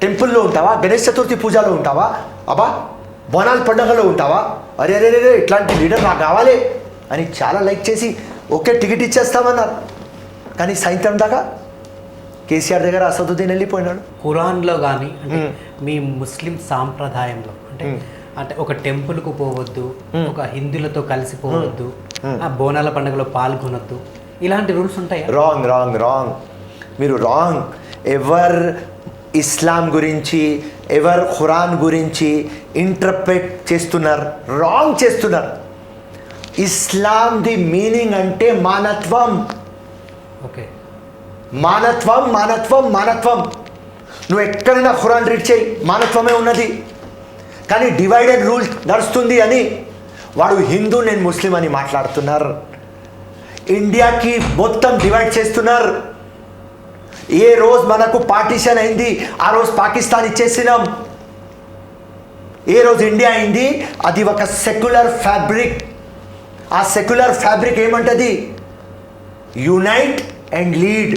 టెంపుల్లో ఉంటావా, గణేష్ చతుర్థి పూజలో ఉంటావా, అబ్బా బోనాల పండుగలో ఉంటావా, అరే రే రే ఇట్లాంటి లీడర్ నాకు కావాలి అని చాలా లైక్ చేసి ఓకే టికెట్ ఇచ్చేస్తామన్నారు. కానీ సాయంత్రం దాకా కేసీఆర్ దగ్గర అసదుద్దీన్ వెళ్ళిపోయినాడు. ఖురాన్లో కానీ అంటే మీ ముస్లిం సాంప్రదాయంలో అంటే అంటే ఒక టెంపుల్కు పోవద్దు, ఒక హిందువులతో కలిసిపోవద్దు, ఆ బోనాల పండుగలో పాల్గొనొద్దు, ఇలాంటి రూల్స్ ఉంటాయి? రాంగ్ రాంగ్ రాంగ్, మీరు రాంగ్. ఎవరు ఇస్లాం గురించి, ఎవరు ఖురాన్ గురించి ఇంటర్ప్రెట్ చేస్తున్నారు, రాంగ్ చేస్తున్నారు. ఇస్లాం ది మీనింగ్ అంటే మానత్వం. ఓకే, మానత్వం మానత్వం మానత్వం. నువ్వు ఎక్కడైనా ఖురాన్ రీడ్ చేయి, మానత్వమే ఉన్నది. కానీ డివైడెడ్ రూల్ నడుస్తుంది అని వాడు హిందూ నేను ముస్లిం అని మాట్లాడుతున్నారు. ఇండియాకి మొత్తం డివైడ్ చేస్తున్నారు. ఏ రోజు మనకు పార్టీషన్ అయింది ఆ రోజు పాకిస్తాన్ ఇచ్చేసినాం. ఏ రోజు ఇండియా అయింది అది ఒక సెక్యులర్ ఫ్యాబ్రిక్. ఆ సెక్యులర్ ఫ్యాబ్రిక్ ఏమంటది, unite and lead,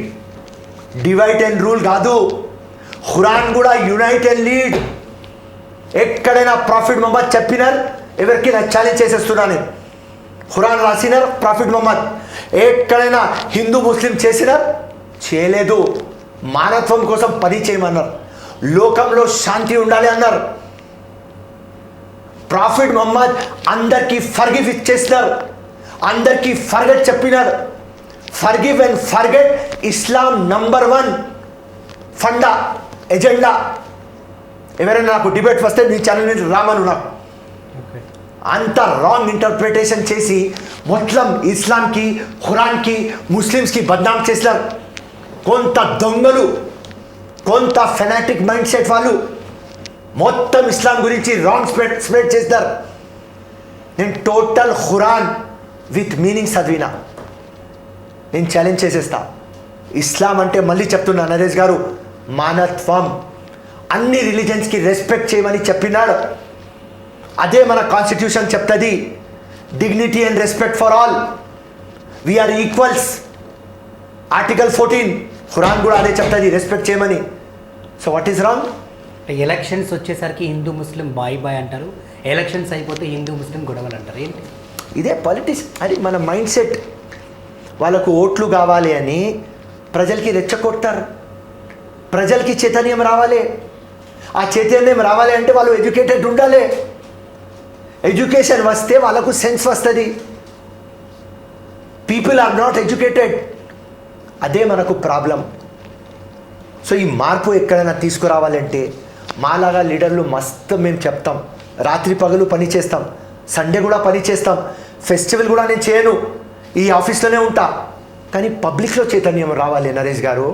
divide and rule కాదు. ఖురాన్ కూడా యునైట్ అండ్ లీడ్. ఎక్కడైనా ప్రాఫిట్ మొహమ్మద్ చెప్పినారు, ఎవరికి నా ఛాలెంజ్ చేసేస్తున్నాను, ఖురాన్ రాసినారు ప్రాఫిట్ మొహమ్మద్. ఎక్కడైనా హిందూ ముస్లిం చేసినారు, చేయలేదు. మానవత్వం కోసం పని చేయమన్నారు, లోకంలో శాంతి ఉండాలి అన్నారు. ప్రాఫిట్ మొహమ్మద్ అందరికీ ఫర్గివ్ ఇచ్చేసినారు, అందరికీ ఫర్గెట్ చెప్పినారు. Forgive and forget Islam number 1 funda agenda. ఎవరైనా నాకు డిబేట్ వస్తే నీ ఛానల్ నుంచి రామను నాకు. అంత రాంగ్ ఇంటర్ప్రిటేషన్ చేసి మొత్తం కొంత ఫెనాటిక్ మైండ్ సెట్ వాళ్ళు మొత్తం ఇస్లాం గురించి రాంగ్ స్ప్రెడ్ చేస్తారు. నేను టోటల్ ఖురాన్ విత్ మీనింగ్ చదివినా. నేను ఛాలెంజ్ చేసేస్తా. ఇస్లాం అంటే మళ్ళీ చెప్తున్నా నరేష్ గారు, మానవత్వం, అన్ని రిలీజన్స్కి రెస్పెక్ట్ చేయమని చెప్పినాడు. అదే మన కాన్స్టిట్యూషన్ చెప్తుంది, dignity and respect for all, we are equals. Article 14 Quran కూడా అదే చెప్తుంది, రెస్పెక్ట్ చేయమని. So what is wrong? Elections వచ్చేసరికి హిందూ ముస్లిం బాయ్ బాయ్ అంటారు, ఎలక్షన్స్ అయిపోతే హిందూ ముస్లిం గొడవలు అంటారు. ఏంటి ఇదే పాలిటిక్స్. అది మన మైండ్ సెట్. వాళ్ళకు ఓట్లు కావాలి అని ప్రజలకి రెచ్చగొడతారు. ప్రజలకి చైతన్యం రావాలి. ఆ చైతన్యం రావాలి అంటే వాళ్ళు ఎడ్యుకేటెడ్ ఉండాలి. ఎడ్యుకేషన్ వస్తే వాళ్ళకు సెన్స్ వస్తుంది. People are not educated. అదే మనకు ప్రాబ్లం. సో ఈ మార్పు ఎక్కడైనా తీసుకురావాలంటే మాలాగా లీడర్లు మస్తు మేము చెప్తాం. రాత్రి పగలు పని చేస్తాం, సండే కూడా పని చేస్తాం, ఫెస్టివల్ కూడా నేను చేయను, ఈ ఆఫీస్లోనే ఉంటా. కానీ పబ్లిక్లో చైతన్యం రావాలి నరేష్ గారు.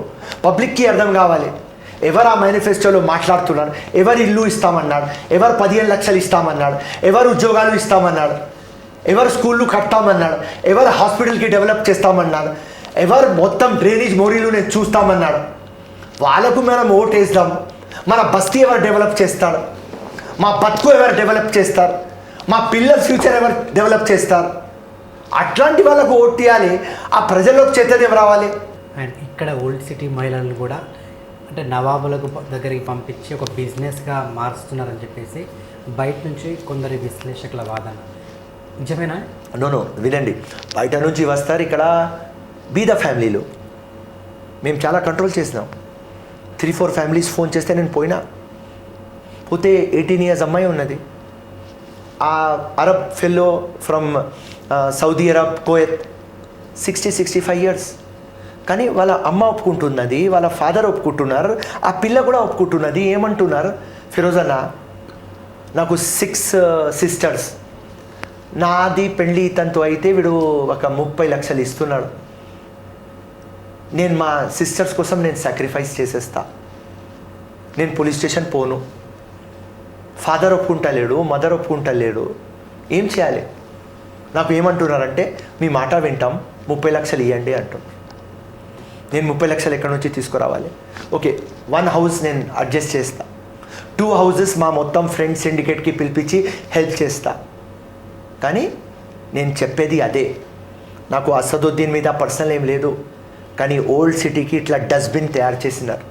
పబ్లిక్కి అర్థం కావాలి. ఎవరు ఆ మేనిఫెస్టోలో మాట్లాడుతున్నారు, ఎవరు ఇల్లు ఇస్తామన్నాడు, ఎవరు 15 లక్షలు ఇస్తామన్నాడు, ఎవరు ఉద్యోగాలు ఇస్తామన్నాడు, ఎవరు స్కూళ్ళు కడతామన్నాడు, ఎవరు హాస్పిటల్కి డెవలప్ చేస్తామన్నాడు, ఎవరు మొత్తం డ్రైనేజ్ మోరీలు నేను చూస్తామన్నాడు. వాళ్ళకు మనం ఓటు వేస్తాం. మన బస్తీ ఎవరు డెవలప్ చేస్తాడు, మా బతుకు ఎవరు డెవలప్ చేస్తారు, మా పిల్లల ఫ్యూచర్ ఎవరు డెవలప్ చేస్తారు, అట్లాంటి వాళ్ళకు ఓటు ఇవ్వాలి. ఆ ప్రజల్లోకి చైతన్యం రావాలి. అండ్ ఇక్కడ ఓల్డ్ సిటీ మహిళలను కూడా అంటే నవాబులకు దగ్గరికి పంపించి ఒక బిజినెస్గా మారుస్తున్నారని చెప్పేసి బయట నుంచి కొందరి విశ్లేషకుల వాదన. నిజమేనా? నో వినండి, బయట నుంచి వస్తారు. ఇక్కడ బీద ఫ్యామిలీలు మేము చాలా కంట్రోల్ చేసినాం. 3-4 ఫ్యామిలీస్ ఫోన్ చేస్తే నేను పోతే 18 ఇయర్స్ అమ్మాయి ఉన్నది. ఆ Arab fellow from Saudi Arab, Kuwait, 60-65 years. కానీ వాళ్ళ అమ్మ ఒప్పుకుంటున్నది, వాళ్ళ ఫాదర్ ఒప్పుకుంటున్నారు, ఆ పిల్ల కూడా ఒప్పుకుంటున్నది. ఏమంటున్నారు, ఫిరోజ్ అన్న నాకు 6 సిస్టర్స్, నాది పెళ్ళి ఇతనితో అయితే వీడు ఒక 30 లక్షలు ఇస్తున్నాడు. నేను మా సిస్టర్స్ కోసం నేను సాక్రిఫైస్ చేసేస్తా. నేను పోలీస్ స్టేషన్ పోను. ఫాదర్ ఒప్పుకుంటలేడు, మదర్ ఒప్పుకుంటలేడు. ఏం చేయాలి? నాకు ఏమంటున్నారంటే మీ మాట వింటాం, 30 లక్షలు ఇవ్వండి అంటున్నారు. నేను 30 లక్షలు ఎక్కడి నుంచి తీసుకురావాలి? ఓకే, 1 హౌస్ నేను అడ్జస్ట్ చేస్తా, 2 హౌసెస్ మా మొత్తం ఫ్రెండ్స్ సిండికేట్కి పిలిపించి హెల్ప్ చేస్తా. కానీ నేను చెప్పేది అదే. నాకు అసదుద్దీన్ మీద పర్సనల్ ఏం లేదు. కానీ ఓల్డ్ సిటీకి ఇట్లా డస్ట్బిన్ తయారు చేసినారు.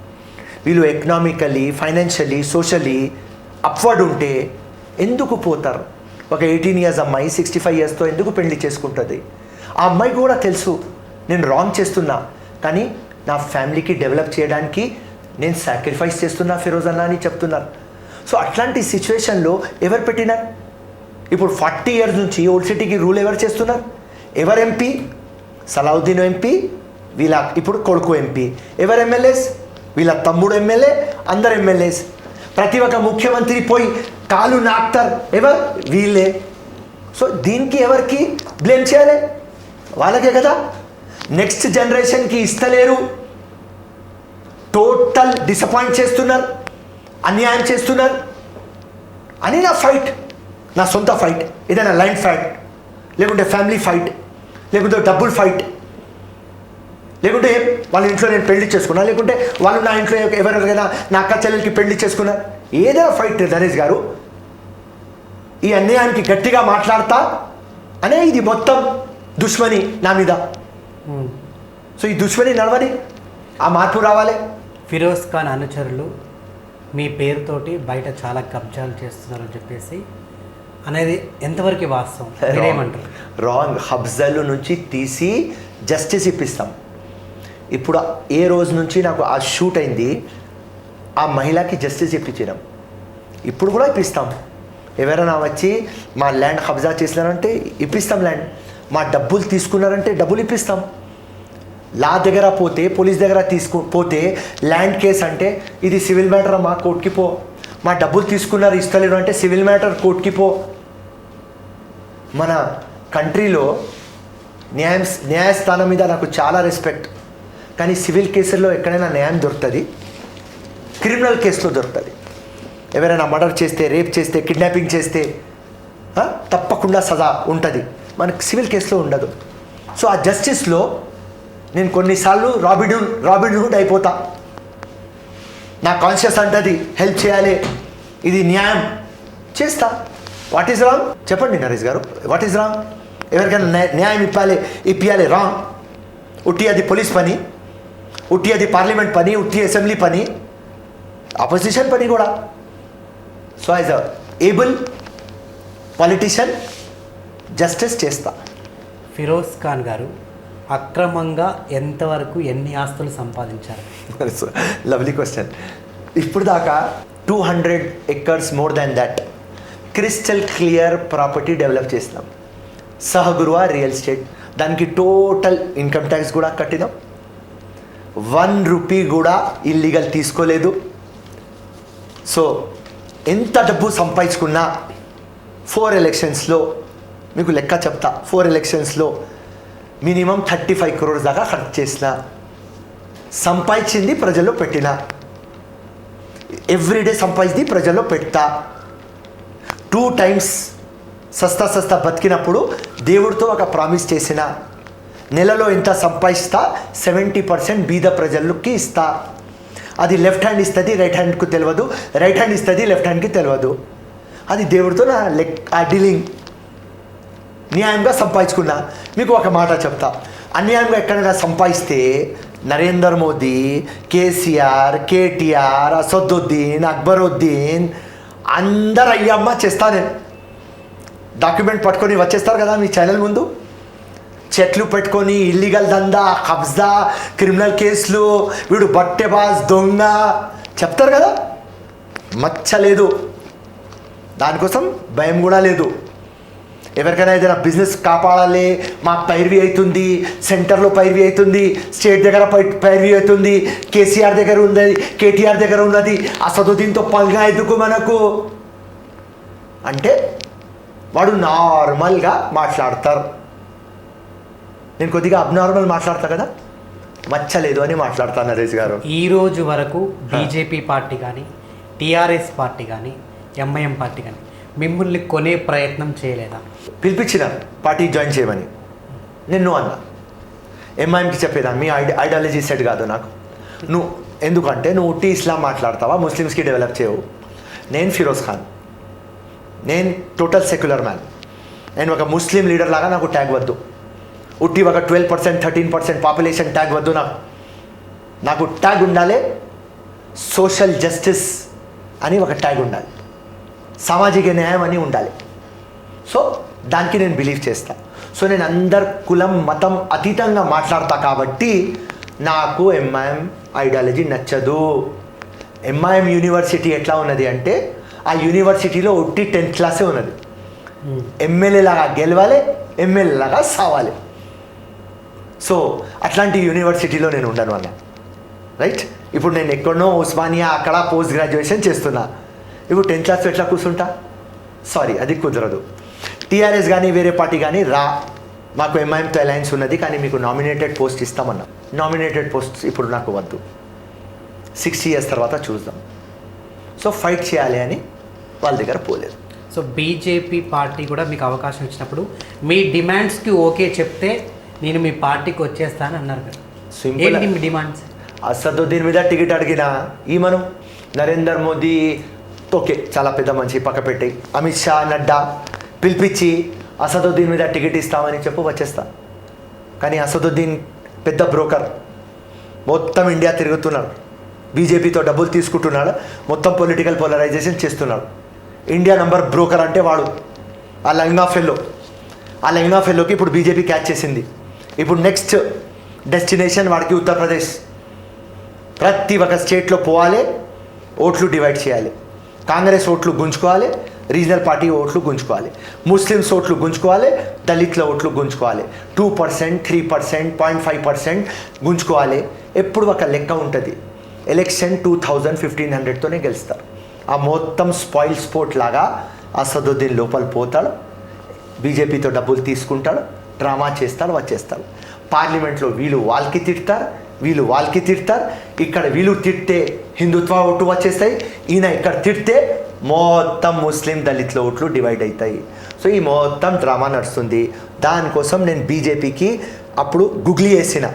వీళ్ళు ఎకనామికలీ, ఫైనాన్షియలీ, సోషలీ అప్వర్డ్ ఉంటే ఎందుకు పోతారు? ఒక 18 ఇయర్స్ అమ్మాయి 65 ఇయర్స్తో ఎందుకు పెళ్లి చేసుకుంటుంది? ఆ అమ్మాయికి కూడా తెలుసు నేను రాంగ్ చేస్తున్నా, కానీ నా ఫ్యామిలీకి డెవలప్ చేయడానికి నేను సాక్రిఫైస్ చేస్తున్నా ఫిరోజ్ అన్న అని చెప్తున్నారు. సో అట్లాంటి సిచ్యువేషన్లో ఎవరు పెట్టినారు? ఇప్పుడు 40 ఇయర్స్ నుంచి ఓల్డ్ సిటీకి రూల్ ఎవరు చేస్తున్నారు? ఎవరు ఎంపీ? సలావుద్దీన్ ఎంపీ, వీళ్ళ ఇప్పుడు కొడుకు ఎంపీ. ఎవరు ఎమ్మెల్యేస్? వీళ్ళ తమ్ముడు ఎమ్మెల్యే, అందరు ఎమ్మెల్యేస్. ప్రతి ఒక్క ముఖ్యమంత్రి పోయి కాలు నాకుతారు, ఎవరు? వీళ్ళే. సో దీనికి ఎవరికి బ్లేమ్ చేయాలి? వాళ్ళకే కదా. నెక్స్ట్ జనరేషన్కి ఇస్తలేరు, టోటల్ డిసప్పాయింట్ చేస్తున్నారు, అన్యాయం చేస్తున్నారు అని నా ఫైట్, నా సొంత ఫైట్. ఏదైనా లైన్ ఫైట్, లేకుంటే ఫ్యామిలీ ఫైట్, లేకుంటే డబ్బుల్ ఫైట్, లేకుంటే వాళ్ళ ఇంట్లో నేను పెళ్లి చేసుకున్నా, లేకుంటే వాళ్ళు నా ఇంట్లో ఎవరికైనా నా అక్క చెల్లెలకి పెళ్లి చేసుకున్నా, ఏదైనా ఫైట్ నరేష్ గారు. ఈ అన్యాయానికి గట్టిగా మాట్లాడతా అనే ఇది మొత్తం దుష్మని నా మీద. సో ఈ దుష్మని నడవని, ఆ మార్పు రావాలి. ఫిరోజ్ ఖాన్ అనుచరులు మీ పేరుతోటి బయట చాలా కబ్జాలు చేస్తున్నారని చెప్పేసి అనేది ఎంతవరకు వాస్తవం? మీరేమంటారు? రాంగ్. హబ్జాలు నుంచి తీసి జస్టిస్ ఇప్పిస్తాం. ఇప్పుడు ఏ రోజు నుంచి నాకు ఆ షూట్ అయింది, ఆ మహిళకి జస్టిస్ ఇప్పించినాం. ఇప్పుడు కూడా ఇప్పిస్తాం. ఎవరైనా వచ్చి మా ల్యాండ్ కబ్జా చేసినారంటే ఇప్పిస్తాం ల్యాండ్. మా డబ్బులు తీసుకున్నారంటే డబ్బులు ఇప్పిస్తాం. లా దగ్గర పోతే, పోలీస్ దగ్గర పోతే ల్యాండ్ కేసు అంటే ఇది సివిల్ మ్యాటర్, మా కోర్టుకి పో. మా డబ్బులు తీసుకున్నారు ఇస్తలేరు అంటే సివిల్ మ్యాటర్, కోర్టుకి పో. మన కంట్రీలో న్యాయస్థానం మీద నాకు చాలా రెస్పెక్ట్. కానీ సివిల్ కేసుల్లో ఎక్కడైనా న్యాయం దొరుకుతుంది? క్రిమినల్ కేసులో దొరుకుతుంది. ఎవరైనా మర్డర్ చేస్తే, రేప్ చేస్తే, కిడ్నాపింగ్ చేస్తే తప్పకుండా సజా ఉంటుంది. మనకి సివిల్ కేసులో ఉండదు. సో ఆ జస్టిస్లో నేను కొన్నిసార్లు రాబిన్హుడ్ అయిపోతా. నా కాన్షియస్ అంటది హెల్ప్ చేయాలి, ఇది న్యాయం చేస్తా. వాట్ ఈజ్ రాంగ్ చెప్పండి నరేష్ గారు, వాట్ ఈజ్ రాంగ్? ఎవరికైనా న్యాయం ఇప్పియాలి రాంగ్? ఉట్టి అది పోలీస్ పని, ఉట్టి అది పార్లమెంట్ పని, ఉట్టి అసెంబ్లీ పని, అపోజిషన్ పని కూడా. So as a able politician justice చేస్తా. ఫిరోజ్ ఖాన్ గారు అక్రమంగా ఎంతవరకు ఎన్ని ఆస్తులు సంపాదించారు? Lovely question. ఇప్పుడు దాకా 200 acres more than that crystal clear property develop చేసినాం. సహగురువా రియల్ ఎస్టేట్, దానికి టోటల్ ఇన్కమ్ ట్యాక్స్ కూడా కట్టినాం. 1 రూపీ కూడా ఇల్లీగల్ తీసుకోలేదు. సో ఎంత డబ్బు సంపాదించుకున్నా 4 ఎలక్షన్స్లో మీకు లెక్క చెప్తా. 4 ఎలక్షన్స్లో మినిమం 35 crores దాకా ఖర్చు చేసిన, సంపాదించింది ప్రజల్లో పెట్టిన, ఎవ్రీడే సంపాదించింది ప్రజల్లో పెడతా. 2 times సస్తా బతికినప్పుడు దేవుడితో ఒక ప్రామిస్ చేసిన, నెలలో ఎంత సంపాదిస్తా 70% బీద ప్రజలకి ఇస్తా. అది లెఫ్ట్ హ్యాండ్ ఇస్తుంది, రైట్ హ్యాండ్కు తెలియదు, రైట్ హ్యాండ్ ఇస్తుంది, లెఫ్ట్ హ్యాండ్కి తెలియదు. అది దేవుడితో ఆ డీలింగ్ న్యాయంగా సంపాదించుకున్నా. మీకు ఒక మాట చెప్తా, అన్యాయంగా ఎక్కడైనా సంపాదిస్తే నరేంద్ర మోదీ, కేసీఆర్, కేటీఆర్, అసదుద్దీన్, అక్బరుద్దీన్ అందరు అయ్యమ్మ చేస్తా. నేను డాక్యుమెంట్ పట్టుకొని వచ్చేస్తారు కదా మీ ఛానల్ ముందు, చెట్లు పెట్టుకొని ఇల్లీగల్ దందా, కబ్జా, క్రిమినల్ కేసులు, వీడు బట్టెబాజ్ దొంగ చెప్తారు కదా. మచ్చలేదు, దానికోసం భయం కూడా లేదు. ఎవరికైనా ఏదైనా బిజినెస్ కాపాడాలి, మాకు పైరవి అవుతుంది, సెంటర్లో పైరవి అవుతుంది, స్టేట్ దగ్గర పైరవి అవుతుంది, కేసీఆర్ దగ్గర ఉన్నది, కేటీఆర్ దగ్గర ఉన్నది, అసదుద్దీన్తో పల్గా ఎందుకు మనకు అంటే వాడు నార్మల్గా మాట్లాడతారు. నేను కొద్దిగా అబ్నార్మల్ మాట్లాడతా కదా, మచ్చలేదు అని మాట్లాడతాను నరేష్ గారు. ఈ రోజు వరకు బీజేపీ పార్టీ కానీ, టీఆర్ఎస్ పార్టీ కానీ, ఎంఐఎం పార్టీ కానీ మిమ్మల్ని కొనే ప్రయత్నం చేయలేదా? పిలిపించిన పార్టీ జాయిన్ చేయమని నేను అన్నా. ఎంఐఎంకి చెప్పేదాన్ని మీ ఐడియాలజీ సెట్ కాదు నాకు. నువ్వు ఎందుకంటే నువ్వు ఉట్టి ఇస్లాం మాట్లాడతావా, ముస్లిమ్స్కి డెవలప్ చేయవు. నేను ఫిరోజ్ ఖాన్, నేను టోటల్ సెక్యులర్ మ్యాన్. నేను ఒక ముస్లిం లీడర్ లాగా నాకు ట్యాగ్ వద్దు. ఉట్టి ఒక 12%, 13% పాపులేషన్ ట్యాగ్ వద్దు నాకు ట్యాగ్ ఉండాలి. సోషల్ జస్టిస్ అని ఒక ట్యాగ్ ఉండాలి, సామాజిక న్యాయం అని ఉండాలి. సో దానికి నేను బిలీవ్ చేస్తా. సో నేను అందరు కులం మతం అతీతంగా మాట్లాడతా కాబట్టి నాకు ఎంఐఎం ఐడియాలజీ నచ్చదు. ఎంఐఎం యూనివర్సిటీ ఎట్లా ఉన్నది అంటే ఆ యూనివర్సిటీలో ఒట్టి 10th క్లాసే ఉన్నది. ఎమ్మెల్యే లాగా గెలవాలి, ఎమ్మెల్యే లాగా సావాలి. సో అట్లాంటి యూనివర్సిటీలో నేను ఉండను అన్న. రైట్, ఇప్పుడు నేను ఎక్కడనో ఉస్మానియా అక్కడ పోస్ట్ గ్రాడ్యుయేషన్ చేస్తున్నా. ఇప్పుడు 10th క్లాస్ ఎట్లా కూర్చుంటా? సారీ, అది కుదరదు. టీఆర్ఎస్ కానీ వేరే పార్టీ కానీ మాకు ఎంఐఎంతో అలయన్స్ ఉన్నది, కానీ మీకు నామినేటెడ్ పోస్ట్ ఇస్తామన్నా. నామినేటెడ్ పోస్ట్ ఇప్పుడు నాకు వద్దు, 6 years తర్వాత చూద్దాం. సో ఫైట్ చేయాలి అని వాళ్ళ దగ్గర పోలేదు. సో బీజేపీ పార్టీ కూడా మీకు అవకాశం ఇచ్చినప్పుడు మీ డిమాండ్స్కి ఓకే చెప్తే నేను మీ పార్టీకి వచ్చేస్తాను అన్నారు కదా. సింపుల్. ఏంటి మీ డిమాండ్స్? అసదుద్దీన్ మీద టికెట్ అడిగినా ఈమను, నరేంద్ర మోదీ ఓకే చాలా పెద్ద మనిషి పక్క పెట్టి, అమిత్ షా, నడ్డా పిలిపించి అసదుద్దీన్ మీద టికెట్ ఇస్తామని చెప్పు వచ్చేస్తా. కానీ అసదుద్దీన్ పెద్ద బ్రోకర్, మొత్తం ఇండియా తిరుగుతున్నాడు, బీజేపీతో డబ్బులు తీసుకుంటున్నాడు, మొత్తం పొలిటికల్ పోలరైజేషన్ చేస్తున్నాడు. ఇండియా నంబర్ బ్రోకర్ అంటే వాడు. ఆ లైంగా ఫెల్లోకి ఇప్పుడు బీజేపీ క్యాచ్ చేసింది. ఇప్పుడు నెక్స్ట్ డెస్టినేషన్ వాడికి ఉత్తరప్రదేశ్. ప్రతి ఒక్క స్టేట్లో పోవాలి, ఓట్లు డివైడ్ చేయాలి. కాంగ్రెస్ ఓట్లు గుంజుకోవాలి, రీజనల్ పార్టీ ఓట్లు గుంజుకోవాలి, ముస్లిమ్స్ ఓట్లు గుంజుకోవాలి, దళితుల ఓట్లు గుంజుకోవాలి. 2%, 3%, 0.5% గుంజుకోవాలి. ఎప్పుడు ఒక లెక్క ఉంటుంది. ఎలక్షన్ 2000-1500తోనే గెలుస్తారు. ఆ మొత్తం స్పాయిల్ స్పోర్ట్ లాగా అసదుద్దీన్ లోపల పోతాడు, బీజేపీతో డబ్బులు తీసుకుంటాడు, డ్రామా చేస్తాడు, వచ్చేస్తాడు. పార్లమెంట్లో వీళ్ళు వాళ్ళకి తిడతారు, ఇక్కడ వీళ్ళు తిడితే హిందుత్వ ఓటు వచ్చేస్తాయి. ఈయన ఇక్కడ తిడితే మొత్తం ముస్లిం దళితుల ఓట్లు డివైడ్ అవుతాయి. సో ఈ మొత్తం డ్రామా నడుస్తుంది. దానికోసం నేను బీజేపీకి అప్పుడు గుగ్లీ వేసిన.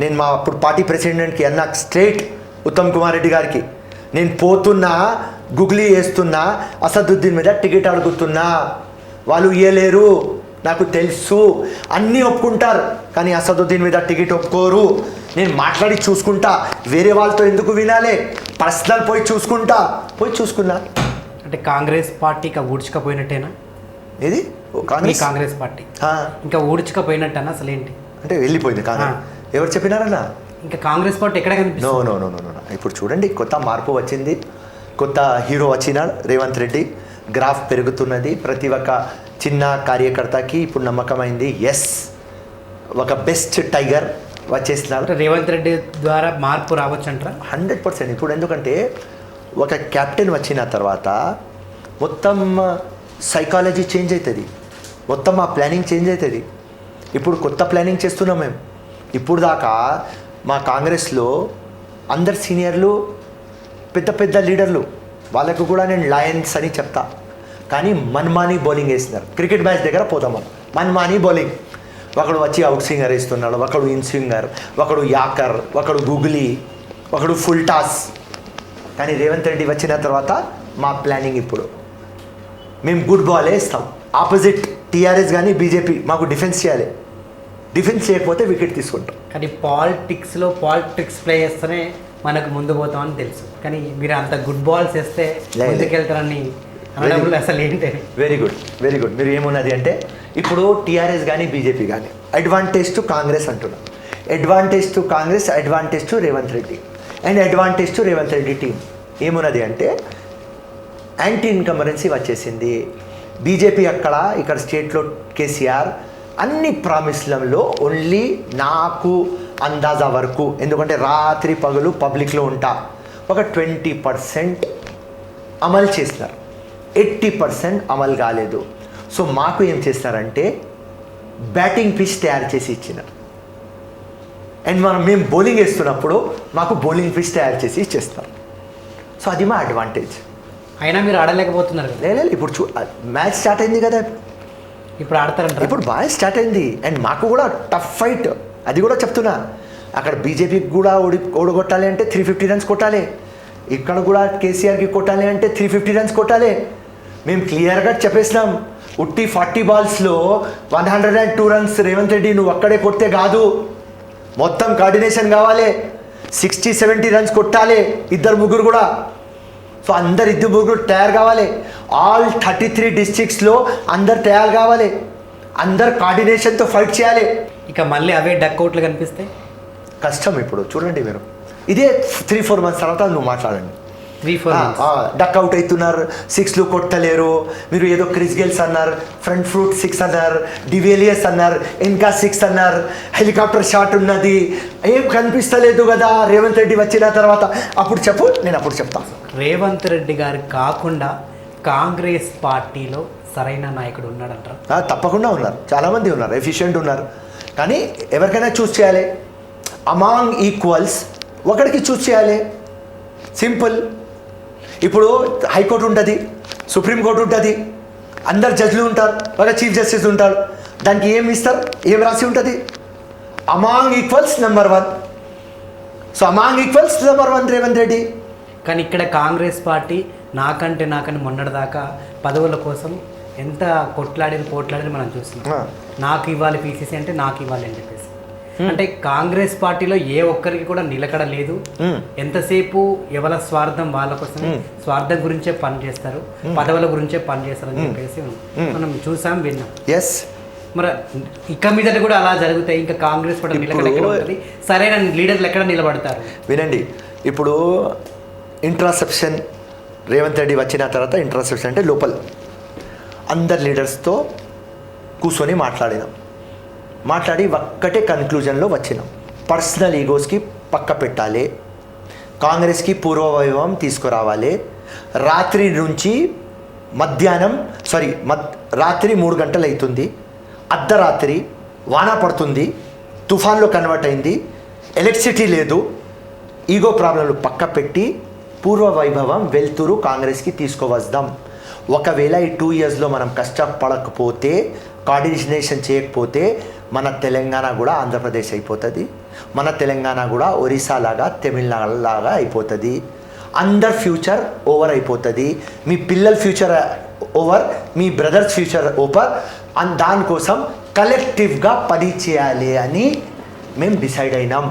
నేను మా అప్పుడు పార్టీ ప్రెసిడెంట్కి అన్న స్ట్రేట్ ఉత్తమ్ కుమార్ రెడ్డి గారికి, నేను పోతున్నా గుగ్లీ వేస్తున్నా, అసదుద్దీన్ మీద టికెట్ అడుగుతున్నా, వాళ్ళు ఇయ్యలేరు, నాకు తెలుసు, అన్నీ ఒప్పుకుంటారు కానీ అసదుద్దీన్ మీద టికెట్ ఒప్పుకోరు. నేను మాట్లాడి చూసుకుంటా, వేరే వాళ్ళతో ఎందుకు వినాలి, పర్సనల్ పోయి చూసుకున్నా. అంటే కాంగ్రెస్ పార్టీకి ఊడ్చుకపోయినట్టేనా ఇది కాంగ్రెస్ పార్టీ ఇంకా ఊడ్చుకపోయినట్టేనా అసలు ఏంటి అంటే వెళ్ళిపోయింది కాంగ్రెస్. ఎవరు చెప్పినారన్నా? ఇంకా కాంగ్రెస్ పార్టీ ఎక్కడ కనిపిస్తుంది? నో. ఇప్పుడు చూడండి, కొత్త మార్పు వచ్చింది, కొత్త హీరో వచ్చినాడు రేవంత్ రెడ్డి. గ్రాఫ్ పెరుగుతున్నది. ప్రతి ఒక్క చిన్న కార్యకర్తకి ఇప్పుడు నమ్మకమైంది, ఎస్ ఒక బెస్ట్ టైగర్ వచ్చేసినాడు. రేవంత్ రెడ్డి ద్వారా మార్పు రావచ్చు అంటారా? 100%. ఇప్పుడు ఎందుకంటే ఒక క్యాప్టెన్ వచ్చిన తర్వాత మొత్తం సైకాలజీ చేంజ్ అవుతుంది, మొత్తం ఆ ప్లానింగ్ చేంజ్ అవుతుంది. ఇప్పుడు కొత్త ప్లానింగ్ చేస్తున్నాం మేము. ఇప్పుడు దాకా మా కాంగ్రెస్లో అందరు సీనియర్లు పెద్ద పెద్ద లీడర్లు, వాళ్ళకు కూడా నేను లయన్స్ అని చెప్తా, కానీ మన్మానీ బౌలింగ్ వేస్తున్నారు. క్రికెట్ మ్యాచ్ దగ్గర పోతాం మనం, మన్మానీ బౌలింగ్. ఒకడు వచ్చి అవుట్ స్వింగర్ వేస్తున్నాడు, ఒకడు ఇన్ స్వింగర్, ఒకడు యాకర్, ఒకడు గుగ్లీ, ఒకడు ఫుల్ టాస్. కానీ రేవంత్ రెడ్డి వచ్చిన తర్వాత మా ప్లానింగ్ ఇప్పుడు మేము గుడ్ బాలే ఇస్తాం. ఆపోజిట్ టీఆర్ఎస్ కానీ బీజేపీ మాకు డిఫెన్స్ చేయాలి, డిఫెన్స్ చేయకపోతే వికెట్ తీసుకుంటాం. కానీ పాలిటిక్స్ ప్లే చేస్తేనే మనకు ముందు పోతామని తెలుసు, కానీ మీరు అంత గుడ్ బాల్స్ వేస్తే ముందుకెళ్తారని అనడంలో అసలు ఏంటి? Very good. మీరు ఏమున్నది అంటే ఇప్పుడు టీఆర్ఎస్ కానీ బీజేపీ కానీ అడ్వాంటేజ్ టు కాంగ్రెస్ అంటున్నాం, advantage to Congress, advantage to Revanth Reddy and advantage to Revanth Reddy team. ఏమున్నది అంటే యాంటీ ఇన్కంబరెన్సీ వచ్చేసింది. బీజేపీ ఇక్కడ స్టేట్లో కేసీఆర్ అన్ని ప్రామిస్లలో ఓన్లీ నాకు అందాజా వరకు, ఎందుకంటే రాత్రి పగలు పబ్లిక్లో ఉంటా, ఒక 20% అమలు చేసినారు, 80% అమలు కాలేదు. సో మాకు ఏం చేస్తారంటే బ్యాటింగ్ పిచ్ తయారు చేసి ఇచ్చినారు, అండ్ మేము బౌలింగ్ వేస్తున్నప్పుడు మాకు బౌలింగ్ పిచ్ తయారు చేసి ఇచ్చేస్తారు. సో అది మా అడ్వాంటేజ్. అయినా మీరు ఆడలేకపోతున్నారు. లేదు, ఇప్పుడు మ్యాచ్ స్టార్ట్ అయింది కదా, ఇప్పుడు ఆడతారంట. ఇప్పుడు బాగా స్టార్ట్ అయింది, అండ్ మాకు కూడా టఫ్ ఫైట్. అది కూడా చెప్తున్నా, అక్కడ బీజేపీకి కూడా ఓడగొట్టాలి అంటే 350 రన్స్ కొట్టాలి, ఇక్కడ కూడా కేసీఆర్కి కొట్టాలి అంటే 350 రన్స్ కొట్టాలి. మేము క్లియర్గా చెప్పేసినాం, ఉట్టి 40 బాల్స్లో 102 రన్స్ రేవంత్ రెడ్డి నువ్వు అక్కడే కొడితే కాదు, మొత్తం కోఆర్డినేషన్ కావాలి, 60-70 రన్స్ కొట్టాలి ఇద్దరు ముగ్గురు కూడా. సో ఇద్దరు ముగ్గురు తయారు కావాలి, ఆల్ 33 డిస్ట్రిక్ట్స్లో అందరు తయారు కావాలి, అందరు కోఆర్డినేషన్తో ఫైట్ చేయాలి. ఇక మళ్ళీ అవే డక్అవుట్లు కనిపిస్తే కష్టం. ఇప్పుడు చూడండి, మీరు ఇదే 3-4 మంత్స్ తర్వాత నువ్వు మాట్లాడండి, 3-4 months డక్అవుట్ అవుతున్నారు, 6లు కొట్టలేరు. మీరు ఏదో క్రిస్ గేల్స్ అన్నారు, ఫ్రంట్ ఫ్రూట్ 6 అన్నారు, డివేలియస్ అన్నారు, ఇంకా 6 అన్నారు, హెలికాప్టర్ షాట్ ఉన్నది, ఏం కనిపిస్తలేదు కదా రేవంత్ రెడ్డి వచ్చిన తర్వాత. అప్పుడు చెప్పు, నేను అప్పుడు చెప్తాను. రేవంత్ రెడ్డి గారు కాకుండా కాంగ్రెస్ పార్టీలో సరైన నాయకుడు ఉన్నాడంటారా? తప్పకుండా ఉన్నారు, చాలామంది ఉన్నారు, ఎఫిషియెంట్ ఉన్నారు. కానీ ఎవరికైనా చూస్ చేయాలి, అమాంగ్ ఈక్వల్స్ ఒకడికి చూస్ చేయాలి, సింపుల్. ఇప్పుడు హైకోర్టు ఉంటుంది, సుప్రీంకోర్టు ఉంటుంది, అందరు జడ్జిలు ఉంటారు, ఒక చీఫ్ జస్టిస్ ఉంటాడు, దానికి ఏం ఇస్తారు, ఏం రాసి ఉంటుంది, among equals number 1. So among equals number 1 Revanth Reddy. కానీ ఇక్కడ కాంగ్రెస్ పార్టీ నాకంటే మొన్నటిదాకా పదవుల కోసం ఎంత పోట్లాడని మనం చూస్తున్నాం. నాకు ఇవ్వాలి పీసీసీ అంటే నాకు ఇవ్వాలి అని చెప్పేసి. అంటే కాంగ్రెస్ పార్టీలో ఏ ఒక్కరికి కూడా నిలకడ లేదు. ఎంతసేపు ఎవరి స్వార్థం వాళ్ళ కోసమే, స్వార్థం గురించే పని చేస్తారు, పదవుల గురించే పని చేస్తారు అని చెప్పేసి మనం చూసాం, విన్నాం. ఎస్, మరి ఇక మీదట కూడా అలా జరుగుతాయి. ఇంకా కాంగ్రెస్ పార్టీ నిలకడ ఎక్కడ ఉంటుంది, సరైన లీడర్లు ఎక్కడ నిలబడతారు? వినండి, ఇప్పుడు ఇంట్రాసెప్షన్ రేవంత్ రెడ్డి వచ్చిన తర్వాత, ఇంట్రాసెప్షన్ అంటే లోపల అందరు లీడర్స్తో కూర్చొని మాట్లాడి ఒక్కటే కన్క్లూజన్లో వచ్చినాం, పర్సనల్ ఈగోస్కి పక్క పెట్టాలి, కాంగ్రెస్కి పూర్వవైభవం తీసుకురావాలి. రాత్రి నుంచి రాత్రి 3 గంటలు అవుతుంది, అర్ధరాత్రి వాన పడుతుంది, తుఫాన్లో కన్వర్ట్ అయింది, ఎలక్ట్రిసిటీ లేదు, ఈగో ప్రాబ్లంలు పక్క పెట్టి పూర్వ వైభవం వెల్తురు కాంగ్రెస్కి తీసుకువద్దాం. ఒకవేళ ఈ 2 ఇయర్స్లో మనం కష్టపడకపోతే, కోఆర్డినేషన్ చేయకపోతే మన తెలంగాణ కూడా ఆంధ్రప్రదేశ్ అయిపోతుంది, మన తెలంగాణ కూడా ఒరిస్సా లాగా తమిళనాడు లాగా అయిపోతుంది. అందర్ ఫ్యూచర్ ఓవర్ అయిపోతుంది, మీ పిల్లల ఫ్యూచర్ ఓవర్, మీ బ్రదర్స్ ఫ్యూచర్ ఓవర్. దానికోసం కలెక్టివ్గా పని చేయాలి అని మేము డిసైడ్ అయినాం.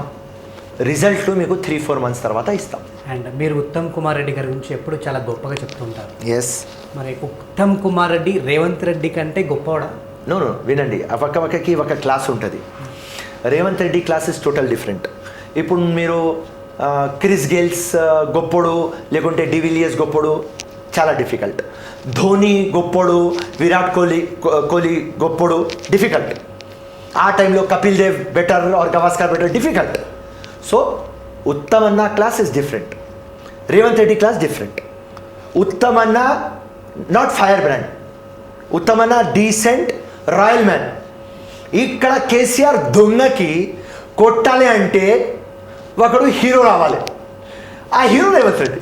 రిజల్ట్లు మీకు 3-4 మంత్స్ తర్వాత ఇస్తాం. అండ్ మీరు ఉత్తమ్ కుమార్ రెడ్డి గారి గురించి ఎప్పుడు చాలా గొప్పగా చెప్తుంటారు. ఎస్. మరి ఉత్తమ్ కుమార్ రెడ్డి రేవంత్ రెడ్డి కంటే గొప్పవాడా? నో వినండి, ఒక్కకి ఒక క్లాస్ ఉంటుంది. Revanth Reddy class is total different. ఇప్పుడు మీరు క్రిస్ గేల్స్ గొప్పడు లేకుంటే డివిలియర్స్ గొప్పడు చాలా డిఫికల్ట్. ధోని గొప్పడు, విరాట్ కోహ్లీ గొప్పడు డిఫికల్ట్. ఆ టైంలో Kapil Dev better or Gavaskar better difficult. So Uttam అన్న class is different, Revanth Reddy class different. Uttam అన్న నాట్ ఫైర్ బ్రాండ్, ఉత్తమ్ అన్న డీసెంట్ రాయల్ మ్యాన్. ఇక్కడ కేసీఆర్ దొంగకి కొట్టాలి అంటే ఒకడు హీరో రావాలి, ఆ హీరో రేవంత్ రెడ్డి.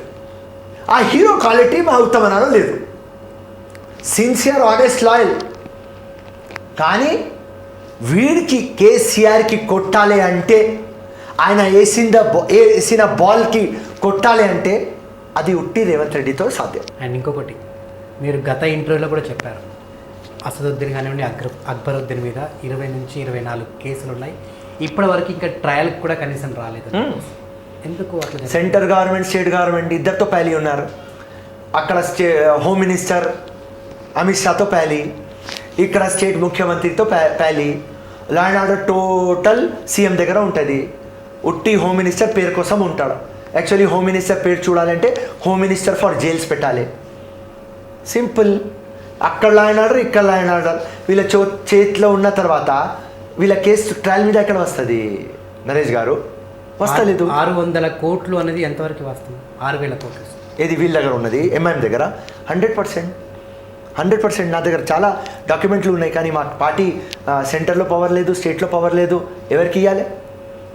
ఆ హీరో క్వాలిటీ మా ఉత్తమ్ అన్నలో లేదు. Sincere, honest, loyal. కానీ వీడికి కేసీఆర్కి కొట్టాలి అంటే, ఆయన వేసిన బాల్కి కొట్టాలి అంటే అది ఉట్టి రేవంత్ రెడ్డితో సాధ్యం. అండ్ ఇంకొకటి, మీరు గత ఇంటర్వ్యూలో కూడా చెప్పారు, అసదుద్దీన్ కానివ్వండి, అక్బరుద్దీన్ మీద 20 నుంచి 24 కేసులు ఉన్నాయి, ఇప్పటి వరకు ఇంకా ట్రయల్కి కూడా కనీసం రాలేదు. ఎందుకు అట్లా? సెంటర్ గవర్నమెంట్, స్టేట్ గవర్నమెంట్ ఇద్దరితో ప్యాలీ ఉన్నారు. అక్కడ హోమ్ మినిస్టర్ అమిత్ షాతో ప్యాలీ, ఇక్కడ స్టేట్ ముఖ్యమంత్రితో ప్యాలీ. Law and order total CM దగ్గర ఉంటుంది. ఉట్టి హోమ్ మినిస్టర్ పేరు కోసం ఉంటాడు. యాక్చువల్లీ హోమ్ మినిస్టర్ పేరు చూడాలంటే హోమ్ మినిస్టర్ ఫర్ జైల్స్ పెట్టాలి. సింపుల్. అక్కడ లా అండ్ ఆర్డర్, ఇక్కడ లా అండ్ ఆర్డర్. వీళ్ళ చేతిలో ఉన్న తర్వాత వీళ్ళ కేసు ట్రయల్ మీద ఎక్కడ వస్తుంది నరేష్ గారు? వస్తలేదు. 600 కోట్లు అనేది ఎంతవరకు వస్తుంది? 6,000 కోట్లు ఏది వీళ్ళ దగ్గర ఉన్నది? ఎంఐఎం దగ్గర 100%. నా దగ్గర చాలా డాక్యుమెంట్లు ఉన్నాయి. కానీ మా పార్టీ సెంటర్లో పవర్ లేదు, స్టేట్లో పవర్ లేదు. ఎవరికి ఇవ్వాలి?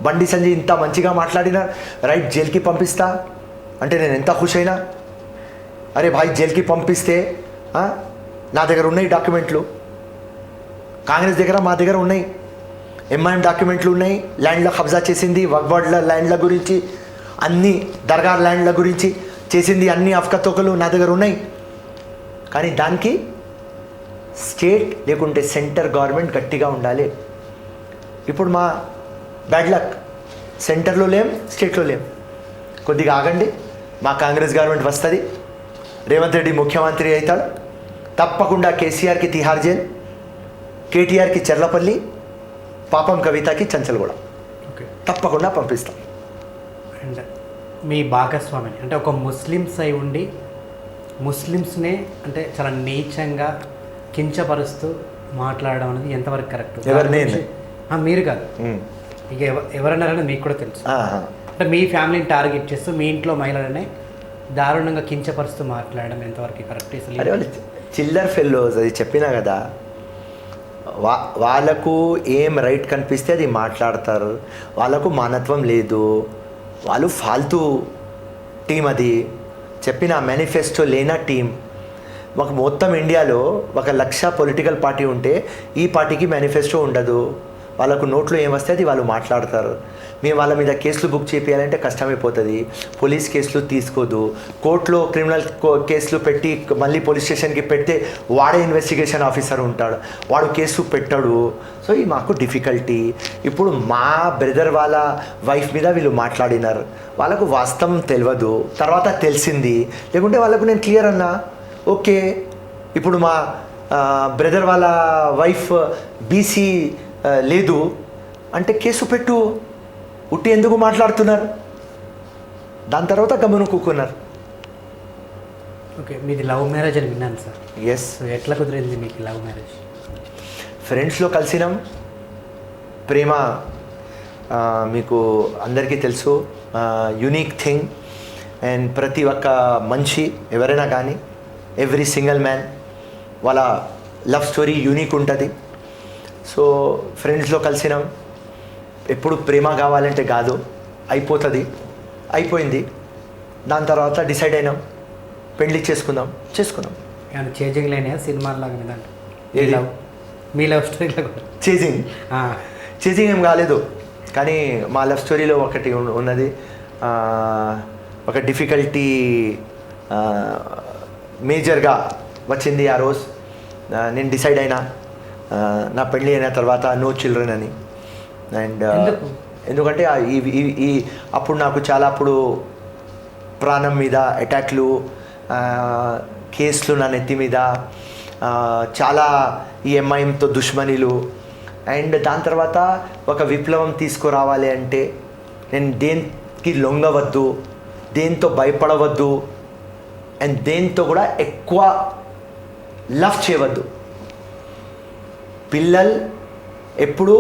బండి సంజయ్ ఇంత మంచిగా మాట్లాడినా రైట్ జైలుకి పంపిస్తా అంటే నేను ఎంత ఖుష్ అయినా. అరే భాయ్ జైలుకి పంపిస్తే నా దగ్గర ఉన్నాయి డాక్యుమెంట్లు. కాంగ్రెస్ దగ్గర, మా దగ్గర ఉన్నాయి. ఎంఐఎం డాక్యుమెంట్లు ఉన్నాయి. ల్యాండ్లో కబ్జా చేసింది, వగ్వాడ్ల ల్యాండ్ల గురించి, అన్ని దర్గా ల్యాండ్ల గురించి చేసింది, అన్ని అఫ్కతోకలు నా దగ్గర ఉన్నాయి. కానీ దానికి స్టేట్ లేకుంటే సెంటర్ గవర్నమెంట్ గట్టిగా ఉండాలి. ఇప్పుడు మా బ్యాడ్ లక్, సెంటర్లో లేం, స్టేట్లో లేం. కొద్దిగా ఆగండి, మా కాంగ్రెస్ గవర్నమెంట్ వస్తుంది, రేవంత్ రెడ్డి ముఖ్యమంత్రి అవుతాడు. తప్పకుండా కేసీఆర్కి తిహార్ జైల్, కేటీఆర్కి చెర్లపల్లి, పాపం కవితకి చంచల్గూడ తప్పకుండా పంపిస్తాం. అండ్ మీ భాగస్వామిని అంటే ఒక ముస్లిమ్స్ అయి ఉండి ముస్లిమ్స్నే అంటే చాలా నీచంగా కించపరుస్తూ మాట్లాడడం అనేది ఎంతవరకు కరెక్ట్? మీరు కాదు, ఇక ఎవరన్నారని మీకు కూడా తెలుసు. అంటే మీ ఫ్యామిలీని టార్గెట్ చేస్తూ మీ ఇంట్లో మహిళలనే దారుణంగా కించపరుస్తూ మాట్లాడడం ఎంతవరకు కరెక్ట్? చిల్లర్ ఫెల్లోస్, అది చెప్పినా కదా, వాళ్ళకు ఏం రైట్ కనిపిస్తే అది మాట్లాడతారు. వాళ్ళకు మానత్వం లేదు, వాళ్ళు ఫాల్తూ టీం. అది చెప్పిన మేనిఫెస్టో లేనా టీం. మాకు మొత్తం ఇండియాలో 1,00,000 పొలిటికల్ పార్టీ ఉంటే ఈ పార్టీకి మేనిఫెస్టో ఉండదు. వాళ్ళకు నోట్లో ఏమొస్తే అది వాళ్ళు మాట్లాడతారు. మేము వాళ్ళ మీద కేసులు బుక్ చేయాలంటే కష్టమైపోతుంది. పోలీస్ కేసులు తీసుకోదు. కోర్టులో క్రిమినల్ కేసులు పెట్టి మళ్ళీ పోలీస్ స్టేషన్కి పెడితే వాడే ఇన్వెస్టిగేషన్ ఆఫీసర్ ఉంటాడు, వాడు కేసు పెట్టాడు. సో ఇది మాకు డిఫికల్టీ. ఇప్పుడు మా బ్రదర్ వాళ్ళ వైఫ్ మీద వీళ్ళు మాట్లాడినారు. వాళ్ళకు వాస్తవం తెలియదు, తర్వాత తెలిసింది. లేకుంటే వాళ్ళకు నేను క్లియర్ అన్నా, ఓకే ఇప్పుడు మా బ్రదర్ వాళ్ళ వైఫ్ బీసీ లేదు అంటే కేసు పెట్టు, ఉట్టి ఎందుకు మాట్లాడుతున్నారు? దాని తర్వాత గమనం కూకున్నారు. ఓకే, మీది లవ్ మ్యారేజ్ అని విన్నాను సార్. ఎస్. ఎట్లా కుదిరింది మీకు లవ్ మ్యారేజ్? ఫ్రెండ్స్లో కలిసినాం. ప్రేమ మీకు అందరికీ తెలుసు, యూనిక్ థింగ్. అండ్ ప్రతి ఒక్క మనిషి ఎవరైనా కానీ, ఎవ్రీ సింగిల్ మ్యాన్ వాళ్ళ లవ్ స్టోరీ యూనిక్ ఉంటుంది. సో ఫ్రెండ్స్లో కలిసినాం. ఎప్పుడు ప్రేమ కావాలంటే కాదు, అయిపోతుంది, అయిపోయింది. దాని తర్వాత డిసైడ్ అయినాం పెళ్లి చేసుకున్నాం. ఏమైనా చేంజింగ్ లేనియా సినిమాలాగా లేదంటే ఏది? మీ లవ్ స్టోరీలో కూడా చేజింగ్ ఏం కాలేదు, కానీ మా లవ్ స్టోరీలో ఒకటి ఉన్నది. ఒక డిఫికల్టీ మేజర్గా వచ్చింది ఆ రోజు. నేను డిసైడ్ అయినా నా పెళ్ళి అయిన తర్వాత నో చిల్డ్రన్ అని. అండ్ ఎందుకంటే ఈ అప్పుడు నాకు చాలా ప్రాణం మీద అటాక్లు, కేసులు నా నెత్తి మీద, చాలా ఈ ఎంఐఎంతో దుష్మనీలు. అండ్ దాని తర్వాత ఒక విప్లవం తీసుకురావాలి అంటే నేను దేనికి లొంగవద్దు, దేంతో భయపడవద్దు, అండ్ దేంతో కూడా ఎక్కువ లవ్ చేయవద్దు. పిల్లలు ఎప్పుడు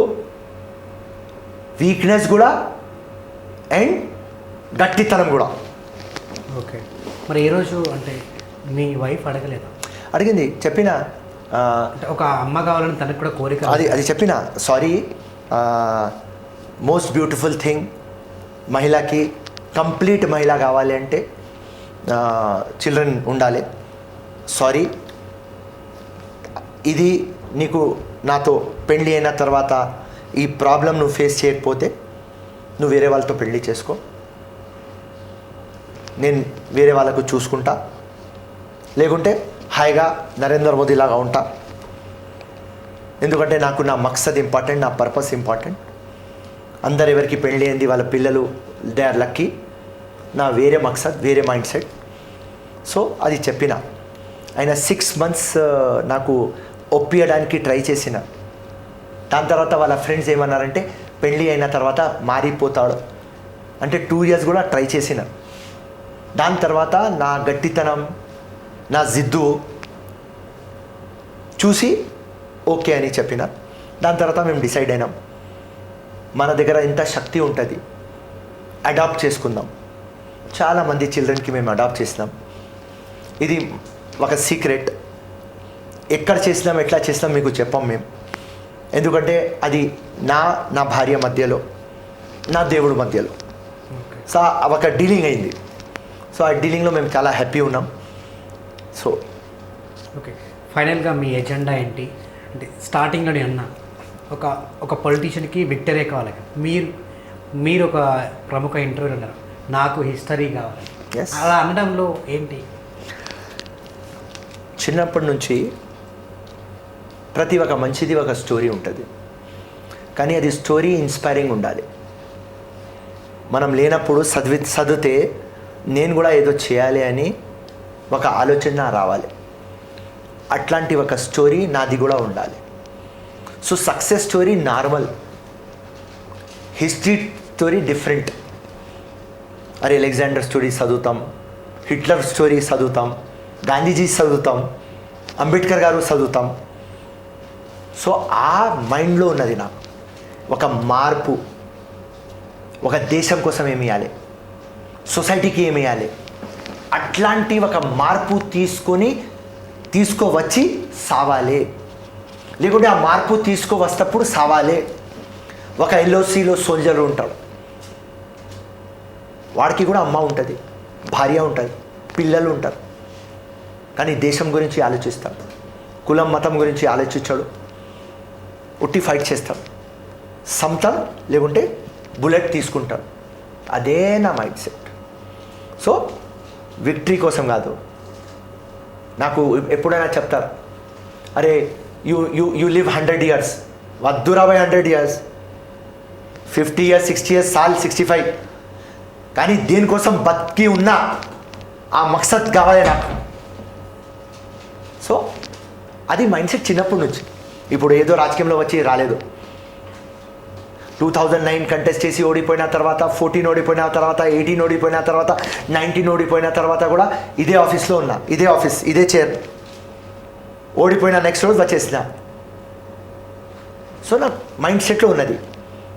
వీక్నెస్ కూడా అండ్ గట్టితనం కూడా. ఓకే, మరి ఈరోజు అంటే మీ వైఫ్ అడగలేదా? అడిగింది, చెప్పిన అంటే ఒక అమ్మ కావాలని తనకు కూడా కోరిక. అది చెప్పిన, సారీ, మోస్ట్ బ్యూటిఫుల్ థింగ్ మహిళకి, కంప్లీట్ మహిళ కావాలి అంటే చిల్డ్రన్ ఉండాలి. సారీ, ఇది నీకు నాతో పెళ్ళి అయిన తర్వాత ఈ ప్రాబ్లం నువ్వు ఫేస్ చేయకపోతే నువ్వు వేరే వాళ్ళతో పెళ్ళి చేసుకో, నేను వేరే వాళ్ళకు చూసుకుంటా, లేకుంటే హాయిగా నరేంద్ర మోదీ లాగా ఉంటా. ఎందుకంటే నాకు నా మక్సద్ ఇంపార్టెంట్, నా పర్పస్ ఇంపార్టెంట్. అందరు ఎవరికి పెళ్ళి అయింది వాళ్ళ పిల్లలు దే ఆర్ లక్కీ. నా వేరే మక్సద్, వేరే మైండ్ సెట్. సో అది చెప్పిన. ఆయన 6 months నాకు ఒప్పియడానికి ట్రై చేసిన. దాని తర్వాత వాళ్ళ ఫ్రెండ్స్ ఏమన్నారంటే పెళ్ళి అయిన తర్వాత మారిపోతాడు అంటే 2 years కూడా ట్రై చేసిన. దాని తర్వాత నా గట్టితనం, నా జిద్దు చూసి ఓకే అని చెప్పిన. దాని తర్వాత మేము డిసైడ్ అయినాం మన దగ్గర ఎంత శక్తి ఉంటుంది, అడాప్ట్ చేసుకుందాం. చాలామంది చిల్డ్రన్కి మేము అడాప్ట్ చేసినాం. ఇది ఒక సీక్రెట్, ఎక్కడ చేసినాం ఎట్లా చేసినాం మీకు చెప్పాం మేము. ఎందుకంటే అది నా భార్య మధ్యలో, నా దేవుడు మధ్యలో. సో ఒక డీలింగ్ అయింది. సో ఆ డీలింగ్లో మేము చాలా హ్యాపీ ఉన్నాం. సో ఓకే, ఫైనల్గా మీ ఎజెండా ఏంటి అంటే స్టార్టింగ్లోనే అన్నా ఒక పొలిటీషియన్కి విక్టరీ కావాలి. మీరు ఒక ప్రముఖ ఇంటర్వ్యూలో అన్నారు నాకు హిస్టరీ కావాలి. అలా అనడంలో ఏంటి? చిన్నప్పటి నుంచి ప్రతి ఒక్క మంచిది ఒక స్టోరీ ఉంటుంది, కానీ అది స్టోరీ ఇన్స్పైరింగ్ ఉండాలి. మనం లేనప్పుడు చదివితే నేను కూడా ఏదో చేయాలి అని ఒక ఆలోచన రావాలి. అట్లాంటి ఒక స్టోరీ నాది కూడా ఉండాలి. So success story normal, history story different. అరే అలెగ్జాండర్ స్టోరీ చదువుతాం, హిట్లర్ స్టోరీ చదువుతాం, గాంధీజీ చదువుతాం, అంబేద్కర్ గారు చదువుతాం. సో ఆ మైండ్లో ఉన్నది నాకు ఒక మార్పు, ఒక దేశం కోసం ఏమి ఇవ్వాలి, సొసైటీకి ఏమి ఇవ్వాలి, అట్లాంటి ఒక మార్పు తీసుకువచ్చి సావాలి. లేకుంటే ఆ మార్పు తీసుకువస్తప్పుడు సావాలి. ఒక ఎల్ఓసిలో సోల్జర్ ఉంటాడు, వాడికి కూడా అమ్మ ఉంటుంది, భార్య ఉంటుంది, పిల్లలు ఉంటారు, కానీ దేశం గురించి ఆలోచిస్తాడు. కులం మతం గురించి ఆలోచించాడు, ఉట్టి ఫైట్ చేస్తాడు, సంతం లేకుంటే బుల్లెట్ తీసుకుంటాడు. అదే నా మైండ్ సెట్. సో విక్టరీ కోసం కాదు. నాకు ఎప్పుడైనా చెప్తారు, అరే యూ లివ్ 100 years, వద్దురా 100 years, 50 years, 60 years, 65, కానీ దేనికోసం బతికి ఉన్నా ఆ మక్సద్ కావాలి నాకు. సో అది మైండ్ సెట్ చిన్నప్పటి నుంచి. ఇప్పుడు ఏదో రాజకీయంలో వచ్చి రాలేదు. 2009 కంటెస్ట్ చేసి ఓడిపోయిన తర్వాత, 14 ఓడిపోయిన తర్వాత, 18 ఓడిపోయిన తర్వాత, 19 ఓడిపోయిన తర్వాత కూడా ఇదే ఆఫీస్లో ఉన్నా, ఇదే ఆఫీస్, ఇదే చైర్. ఓడిపోయిన నెక్స్ట్ రోజు వచ్చేసిన. సో నా మైండ్ సెట్లో ఉన్నది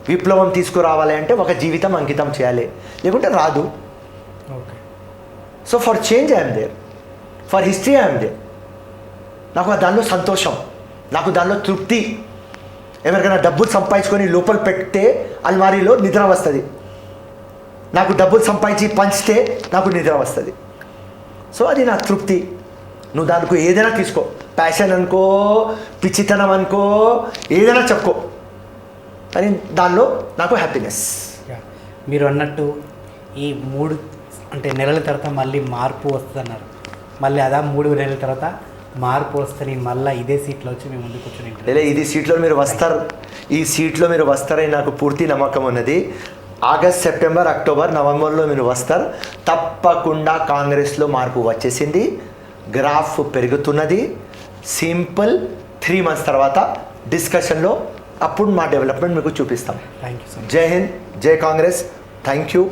విప్లవం తీసుకురావాలి అంటే ఒక జీవితం అంకితం చేయాలి, లేకుంటే రాదు. Okay, so for change I'm there, for history I'm there. నాకు దానిలో సంతోషం, నాకు దానిలో తృప్తి. ఎవరికైనా డబ్బులు సంపాదించుకొని లోపల పెడితే అల్మారీలో నిద్ర వస్తుంది, నాకు డబ్బులు సంపాదించి పంచితే నాకు నిద్ర వస్తుంది. సో అది నా తృప్తి. నువ్వు దానికి ఏదైనా తీసుకో, ప్యాషన్ అనుకో, పిచ్చితనం అనుకో, ఏదైనా చెప్పుకో, కానీ దానిలో నాకు హ్యాపీనెస్. మీరు అన్నట్టు ఈ 3 అంటే నెలల తర్వాత మళ్ళీ మార్పు వస్తుంది అన్నారు. మళ్ళీ అదా 3 నెలల తర్వాత మార్పు వస్తుంది, మళ్ళీ ఇదే సీట్లో వచ్చి మీ ముందు కూర్చొని లేదా ఇది సీట్లో మీరు వస్తారు, ఈ సీట్లో మీరు వస్తారని నాకు పూర్తి నమ్మకం ఉన్నది. ఆగస్ట్, సెప్టెంబర్, అక్టోబర్, నవంబర్లో మీరు వస్తారు. తప్పకుండా కాంగ్రెస్లో మార్పు వచ్చేసింది, గ్రాఫ్ పెరుగుతున్నది. సింపుల్ 3 months తర్వాత డిస్కషన్లో అప్పుడు మా డెవలప్మెంట్ మీకు చూపిస్తాం. Thank you so much. జై హింద్, జై కాంగ్రెస్. Thank you.